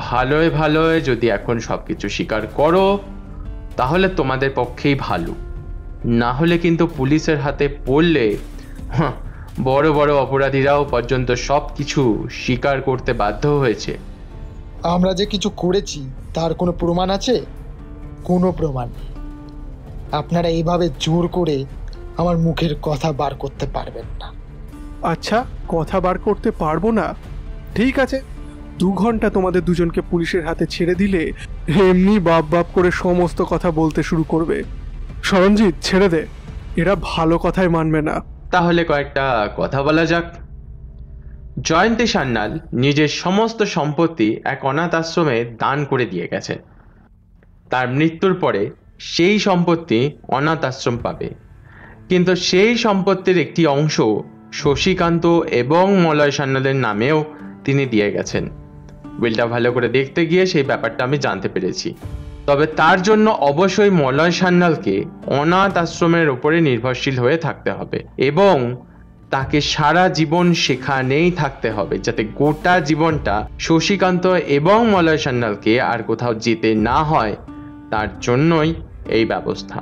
Speaker 4: ভালোয় ভালোয় যদি এখন সবকিছু স্বীকার করো তাহলে তোমাদের পক্ষেই ভালো, না হলে কিন্তু পুলিশের হাতে পড়লে বড় বড় অপরাধীরাও পর্যন্ত সব কিছু স্বীকার করতে বাধ্য হয়েছে।
Speaker 9: আমরা যে কিছু করেছি তার কোনো প্রমাণ আছে? কোনো প্রমাণ নেই। আপনারা এইভাবে জোর করে আমার মুখের কথা বার করতে পারবেন না।
Speaker 5: আচ্ছা, কথা বার করতে পারবো না? ঠিক আছে, 2 ঘন্টা তোমাদের দুজনকে পুলিশের হাতে ছেড়ে দিলে এমনি বাপ বাপ করে সমস্ত কথা বলতে শুরু করবে। সরঞ্জিত, ছেড়ে দে, এরা ভালো কথাই মানবে না।
Speaker 4: তাহলে কয়েকটা কথা বলা যাক। জয়ন্তী সান্যাল নিজের সমস্ত সম্পত্তি এক অনাথ আশ্রমে দান করে দিয়ে গেছেন। তার মৃত্যুর পরে সেই সম্পত্তি অনাথ আশ্রম পাবে, কিন্তু সেই সম্পত্তির একটি অংশ শশীকান্ত এবং মলয় সান্যালের নামেও তিনি দিয়ে গেছেন। উইলটা ভালো করে দেখতে গিয়ে সেই ব্যাপারটা আমি জানতে পেরেছি। তবে তার জন্য অবশ্যই মলয় সান্যালকে অনাথ আশ্রমের উপরে নির্ভরশীল হয়ে থাকতে হবে এবং তাকে সারা জীবন সেখানেই থাকতে হবে, যাতে গোটা জীবনটা শশীকান্ত এবং মলয় সান্যালকে আর কোথাও যেতে না হয়। তার জন্যই এই ব্যবস্থা।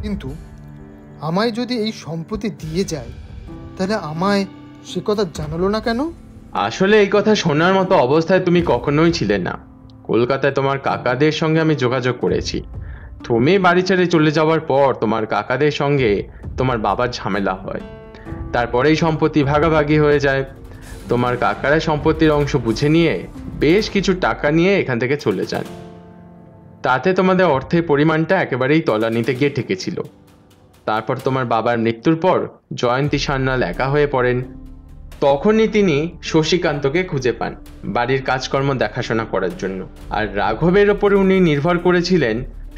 Speaker 9: কিন্তু আমায় যদি এই সম্পত্তি দিয়ে যায় তাহলে আমায় সে কথা জানালো না কেন?
Speaker 4: আসলে এই কথা শোনার মতো অবস্থায় তুমি কখনোই ছিলে না। কলকাতায় তোমার কাকাদের সঙ্গে আমি যোগাযোগ করেছি। তুমি বাড়ি ছেড়ে চলে যাওয়ার পর তোমার কাকাদের সঙ্গে তোমার বাবার ঝামেলা হয়, তারপরেই সম্পত্তি ভাগাভাগি হয়ে যায়। তোমার কাকারা সম্পত্তির অংশ বুঝে নিয়ে বেশ কিছু টাকা নিয়ে এখান থেকে চলে যান। তাতে তোমাদের অর্থের পরিমাণটা একেবারেই তলানিতে গিয়ে ঠেকেছিল। তারপর তোমার বাবার মৃত্যুর পর জয়ন্তী সান্যাল একা হয়ে পড়েন। তখনই তিনি শশীকান্তকে খুঁজে পান বাড়ির কাজকর্ম দেখাশোনা করার জন্য, আর রাঘবের ওপরে উনি নির্ভর করেছিলেন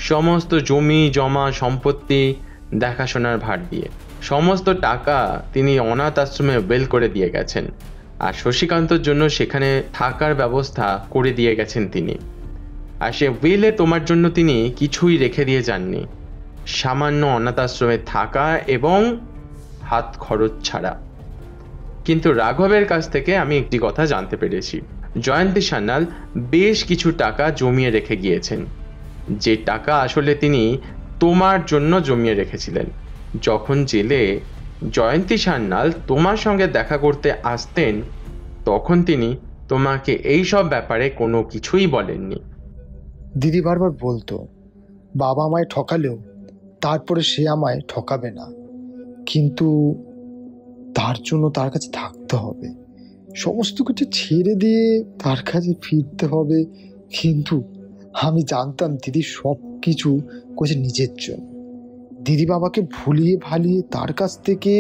Speaker 4: সমস্ত জমি জমা সম্পত্তি দেখাশোনার ভার দিয়ে। সমস্ত টাকা তিনি অনাথ আশ্রমে বেল করে দিয়ে গেছেন, আর শশীকান্তর জন্য সেখানে থাকার ব্যবস্থা করে দিয়ে গেছেন তিনি। আর সে উইলে তোমার জন্য তিনি কিছুই রেখে দিয়ে যাননি, সামান্য অনাথ আশ্রমে থাকা এবং হাত খরচ ছাড়া। কিন্তু রাঘবের কাছ থেকে আমি একটি কথা জানতে পেরেছি, জয়ন্তী সান্যাল বেশ কিছু টাকা জমিয়ে রেখে গিয়েছেন, যে টাকা আসলে তিনি তোমার জন্য জমিয়ে রেখেছিলেন। যখন জেলে জয়ন্তী সান্যাল তোমার সঙ্গে দেখা করতে আসতেন তখন তিনি তোমাকে এই সব ব্যাপারে কোনো কিছুই বলেননি।
Speaker 9: দিদি বারবার বলতো বাবা আমায় ঠকালেও তারপরে সে আমায় ঠকাবে না, কিন্তু তার জন্য তার কাছে থাকতে হবে, সমস্ত কিছু ছেড়ে দিয়ে তার কাছে ফিরতে হবে। কিন্তু আমি জানতাম দিদি সব কিছু করছে নিজের জন্য। দিদি বাবাকে ভুলিয়ে ভালিয়ে তার কাছ থেকে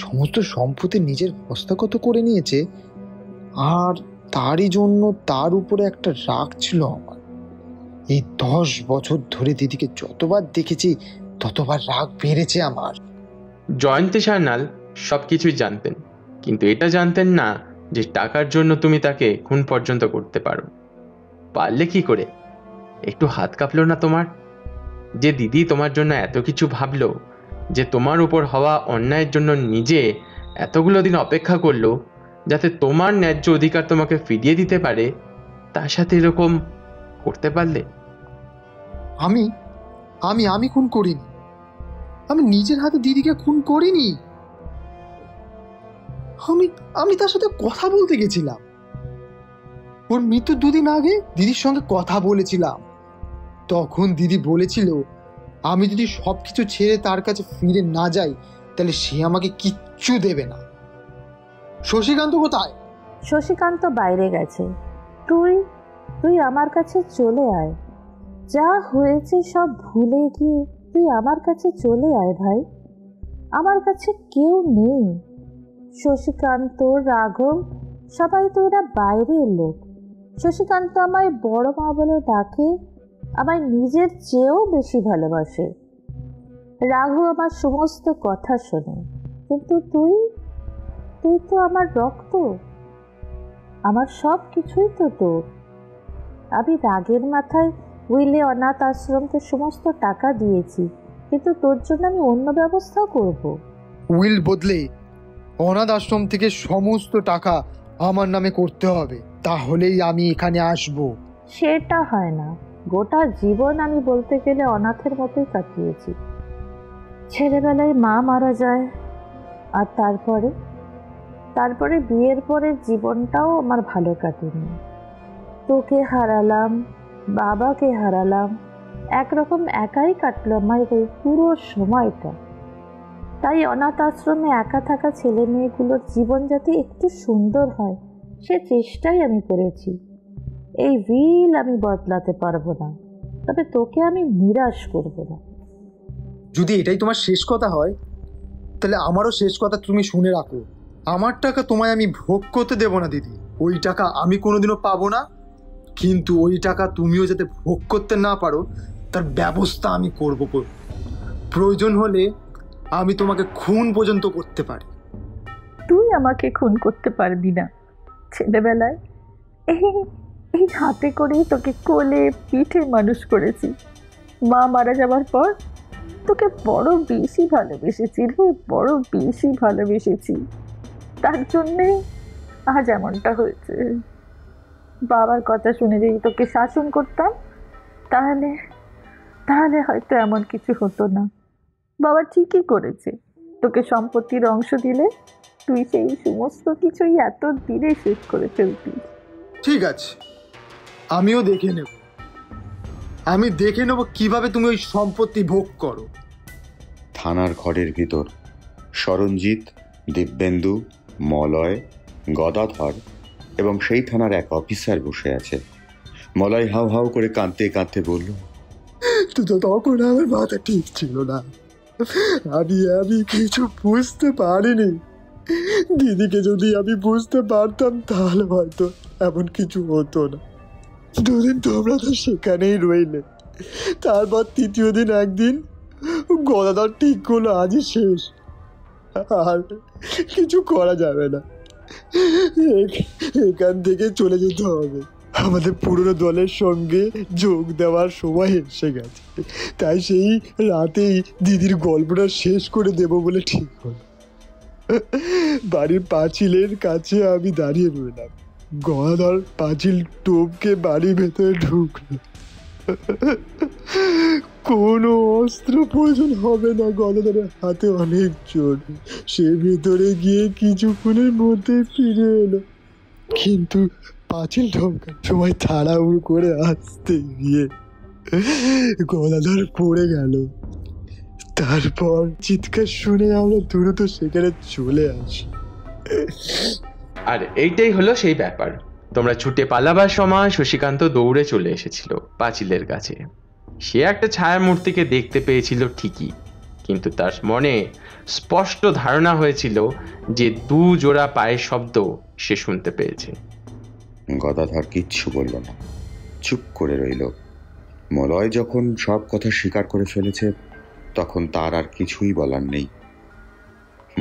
Speaker 9: সমস্ত সম্পত্তি নিজের হস্তগত করে নিয়েছে, আর তারই জন্য তার উপরে একটা রাগ ছিল আমার। এই 10 বছর ধরে দিদিকে যতবার দেখেছি ততবার রাগ বেড়েছে আমার।
Speaker 4: জয়ন্তী সান্যাল সবকিছুই জানতেন, কিন্তু এটা জানতেন না যে টাকার জন্য তুমি তাকে খুন পর্যন্ত করতে পারো। পারলে কি করে? একটু হাত কাঁপলো না তোমার? যে দিদি তোমার জন্য এত কিছু ভাবলো, যে তোমার উপর হওয়া অন্যায়ের জন্য নিজে এতগুলো দিন অপেক্ষা করলো যাতে তোমার ন্যায্য অধিকার তোমাকে ফিরিয়ে দিতে পারে, তার সাথে এরকম করতে পারলে?
Speaker 9: আমি আমি আমি খুন করিনি। আমি নিজের হাতে দিদিকে খুন করিনি। আমি তার সাথে কথা বলতে গেছিলাম। ওর মৃত্যুর 2 দিন আগে দিদির সঙ্গে কথা বলেছিলাম। তখন দিদি বলেছিল আমি যদি সবকিছু ছেড়ে তার কাছে ফিরে না যাই তাহলে সে আমাকে কিচ্ছু দেবে না। শশীকান্ত কোথায়?
Speaker 3: শশীকান্ত বাইরে গেছে। তুই তুই আমার কাছে চলে আয়। যা হয়েছে সব ভুলে গিয়ে তুই আমার কাছে চলে আয় ভাই। আমার কাছে কেউ নেই। শশীকান্ত, রাঘব সবাই তো এরা বাইরের লোক। শশীকান্ত আমায় বড় মা বলে ডাকে, আমায় নিজের চেয়েও বেশি ভালোবাসে। রাঘব আমার সমস্ত কথা শোনে। কিন্তু তুই তুই তো আমার রক্ত, আমার সব কিছুই তো তোর। আমি রাগের মাথায় উইলে অনাথ আশ্রমকে সমস্ত টাকা দিয়েছি, কিন্তু তোর জন্য আমি অন্য ব্যবস্থা করব।
Speaker 9: উইল বদলে অনাথ আশ্রম থেকে সমস্ত টাকা আমার নামে করতে হবে, তাহলেই আমি এখানে আসব।
Speaker 3: সেটা হয় না। গোটা জীবন আমি বলতে গেলে অনাথের মতোই কাটিয়েছি। ছেলেবেলায় মা মারা যায়, আর তারপরে বিয়ের পরের জীবনটাও আমার ভালো কাটেনি। তোকে হারালাম, বাবাকে হারালাম, একরকম একাই কাটলো আমার এই পুরো সময়টা। তাই অনাথ আশ্রমে একা থাকা ছেলে মেয়েগুলোর জীবন যাতে একটু সুন্দর হয় সে চেষ্টাই আমি করেছি। এই হুইল আমি বদলাতে পারবো না, তবে তোকে আমি নিরাশ করব না।
Speaker 9: যদি এটাই তোমার শেষ কথা হয় তাহলে আমারও শেষ কথা তুমি শুনে রাখো। আমার টাকা তোমায় আমি ভোগ করতে দেব না দিদি। ওই টাকা আমি কোনোদিনও পাবো না, কিন্তু ওই টাকা তুমিও যাতে ভোগ করতে না পারো তার ব্যবস্থা আমি করব। প্রয়োজন হলে আমি তোমাকে খুন পর্যন্ত করতে পারি।
Speaker 3: তুই আমাকে খুন করতে পারবি না। ছেলেবেলায় এই হাতে করেই তোকে কোলে পিঠে মানুষ করেছি। মা মারা যাবার পর তোকে বড় বেশি ভালোবেসেছি রে, বড় বেশি ভালোবেসেছি। তার জন্যেই আজ এমনটা হয়েছে। বাবার কথা শুনে যদি তোকে শাসন করতাম তাহলে হয়তো এমন কিছু হতো না। বাবা ঠিকই করেছে, তোকে সম্পত্তির অংশ দিলে তুই সেই সমস্ত কিছুই এত দিনে শেষ করে ফেলতিস।
Speaker 9: ঠিক আছে, আমিও দেখে নেব কিভাবে তুমি ওই সম্পত্তি ভোগ করো।
Speaker 1: থানার ঘরের ভিতর সরঞ্জিৎ, দিব্যেন্দু, মলয়, গদাধর এবং সেই থানার এক অফিসার বসে আছে। মলয় হাউ হাউ করে কাঁদতে কাঁদতে বলল,
Speaker 9: তো তখন আমার মাথা ঠিক ছিল না। আমি কিছু বুঝতে পারিনি। দিদিকে যদি আমি বুঝতে পারতাম তাহলে হয়তো এমন কিছু হতো না। 2 দিন তোমরা তো সেখানেই রইলে। তারপর 3য় দিন একদিন গদাধর ঠিক করলো আজই শেষ, আর কিছু করা যাবে না, এখান থেকে চলে যেতে হবে। আমাদের পুরনো দলের সঙ্গে যোগ দেওয়ার সময় এসে গেছে। তাই সেই রাতেই দিদির গল্পটা শেষ করে দেব বলে ঠিক হলো। বাড়ির পাঁচিলের কাছে আমি দাঁড়িয়ে রইলাম। গদাধর পাঁচিল টপকে বাড়ির ভেতরে ঢুকলো। কোনো অস্ত্র প্রয়োজন হবে না, গদাধরের হাতে অনেক জোর। সে ভেতরে গিয়ে কিছুক্ষণের মধ্যে ফিরে এলো, কিন্তু পাঁচিল ঢোকার সময় তাড়াহুড়ো করে আসতে গিয়ে গদাধর পড়ে গেল। তারপর চিৎকার শুনে আমরা দ্রুত সেখানে চলে আসি।
Speaker 4: আর এইটাই হলো সেই ব্যাপার। তোমরা ছুটে পালাবার সময় শশীকান্ত দৌড়ে চলে এসেছিল পাঁচিলের কাছে। সে একটা ছায়া মূর্তিকে দেখতে পেয়েছিল ঠিকই, কিন্তু তার মনে স্পষ্ট ধারণা হয়েছিল যে 2 জোড়া পায়ের শব্দ সে শুনতে পেয়েছে।
Speaker 1: গদাধর কিচ্ছু বলল না, চুপ করে রইল। মলয় যখন সব কথা স্বীকার করে ফেলেছে তখন তার আর কিছুই বলার নেই।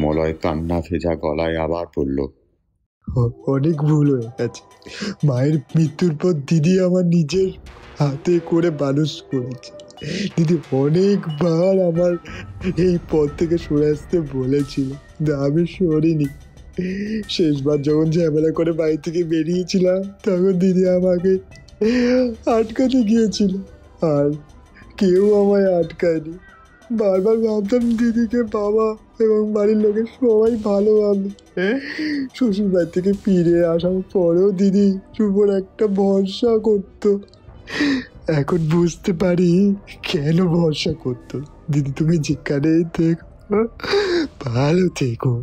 Speaker 1: মলয় কান্না ভেজা গলায় আবার বলল,
Speaker 9: অনেক ভুল হয়ে গেছে। মায়ের মৃত্যুর পর দিদি আমার নিজের হাতে করে মানুষ করেছে। দিদি অনেকবার আমার এই পথ থেকে সরে আসতে বলেছিল, আমি সরিনি। শেষবার যখন ঝামেলা করে বাড়ি থেকে বেরিয়েছিলাম তখন দিদি আমাকে আটকাতে গিয়েছিল, আর কেউ আমায় আটকায়নি। বারবার ভাবতাম দিদিকে বাবা এবং বাড়ির লোকের সবাই ভালোভাবে। শ্বশুর বাড়ি থেকে ফিরে আসার পরেও দিদি উপর একটা ভরসা করতো। এখন বুঝতে পারি কেন ভরসা করতো। দিদি তুমি যেখানেই থেকো ভালো থেকো,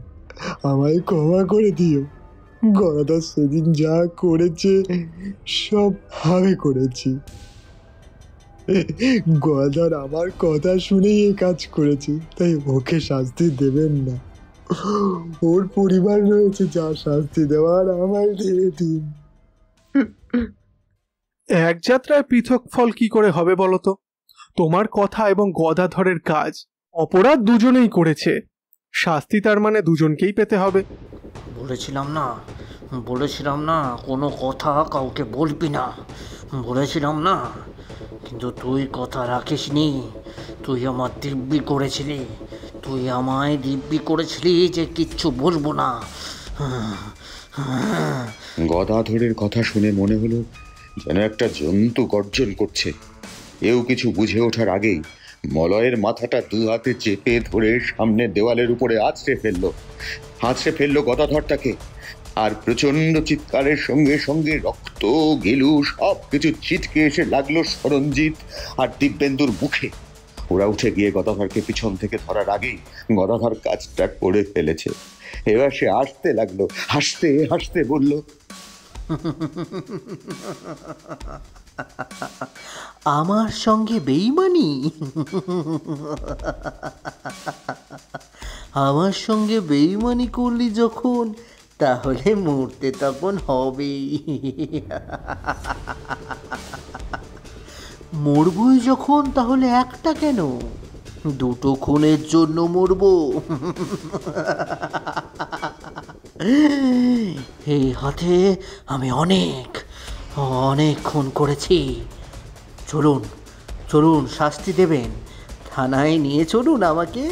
Speaker 9: আমায় ক্ষমা করে দিও। গদাধর সেদিন যা করেছে সব আমি করেছি। গদাধর আমার কথা শুনেই এই কাজ করেছে, তাই ওকে শাস্তি দেবেন না। ওর পরিবার রয়েছে, যা শাস্তি দেওয়ার আমায় দিয়ে দিন।
Speaker 5: এক যাত্রায় পৃথক ফল কি করে হবে বলো তো? তোমার কথা এবং গদাধরের কাজ অপরাধ দুজনেই করেছে, শাস্তি তার মানে দুজনকেই পেতে হবে।
Speaker 10: বলেছিলাম না কোনো কথা কাউকে বলবি না, বলেছিলাম না, কিন্তু তুই কথা রাখিসনি। তুই আমার দিব্যি করেছিলি, তুই আমায় দিব্যি করেছিলি যে কিচ্ছু বলবো না।
Speaker 1: গদাধরের কথা শুনে মনে হলো যেন একটা জন্তু গর্জন করছে। এও কিছু বুঝে ওঠার আগেই মলয়ের মাথাটা দু হাতে চেপে ধরে সামনের দেওয়ালের উপরে আছড়ে ফেললো গদাধরটাকে। আর প্রচন্ড চিৎকারের সঙ্গে সঙ্গে রক্ত গিলু সব কিছু ছিটকে এসে লাগলো সরঞ্জিত আর দিব্যেন্দুর মুখে। ওরা উঠে গিয়ে গদাধরকে পিছন থেকে ধরার আগেই গদাধর কাজটা করে ফেলেছে। এবার সে হাসতে লাগলো, হাসতে হাসতে বলল,
Speaker 10: আমার সঙ্গে বেইমানি? আমার সঙ্গে বেইমানি করলি যখন, তাহলে মরতে তখন হবেই। মরবই যখন, তাহলে একটা কেন, দুটো খুনের জন্য মরবো। এই হাতে আমি অনেক খুন করেছি। চলুন শাস্তি দেবেন, থানায় নিয়ে চলুন আমাকে।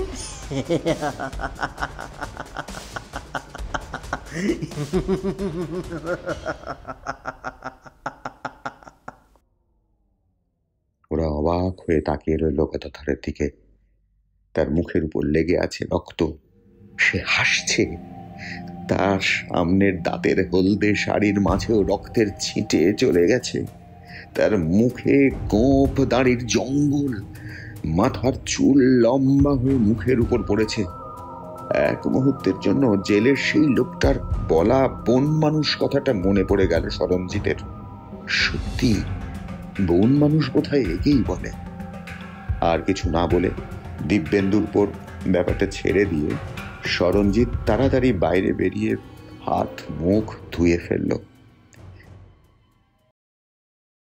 Speaker 1: ওরা অবাক হয়ে তাকিয়ে রইল গদাধরের দিকে। তার মুখের উপর লেগে আছে রক্ত, সে হাসছে। তার সামনের দাঁতের হলদে শাড়ির মাঝেও রক্তের ছিটে চলে গেছে। তার মুখে গোঁফ দাড়ির জঙ্গল, মাথার চুল লম্বা হয়ে মুখের উপর পড়েছে। এক মুহূর্তের জন্য জেলের সেই লোকটার বলা বন মানুষ কথাটা মনে পড়ে গেল সরঞ্জিতের। সত্যি বন মানুষ কোথায় একেই বলে। আর কিছু না বলে দিব্যেন্দুর উপর ব্যাপারটা ছেড়ে দিয়ে সরঞ্জিত তাড়াতাড়ি বাইরে বেরিয়ে হাত মুখ ধুয়ে ফেলল।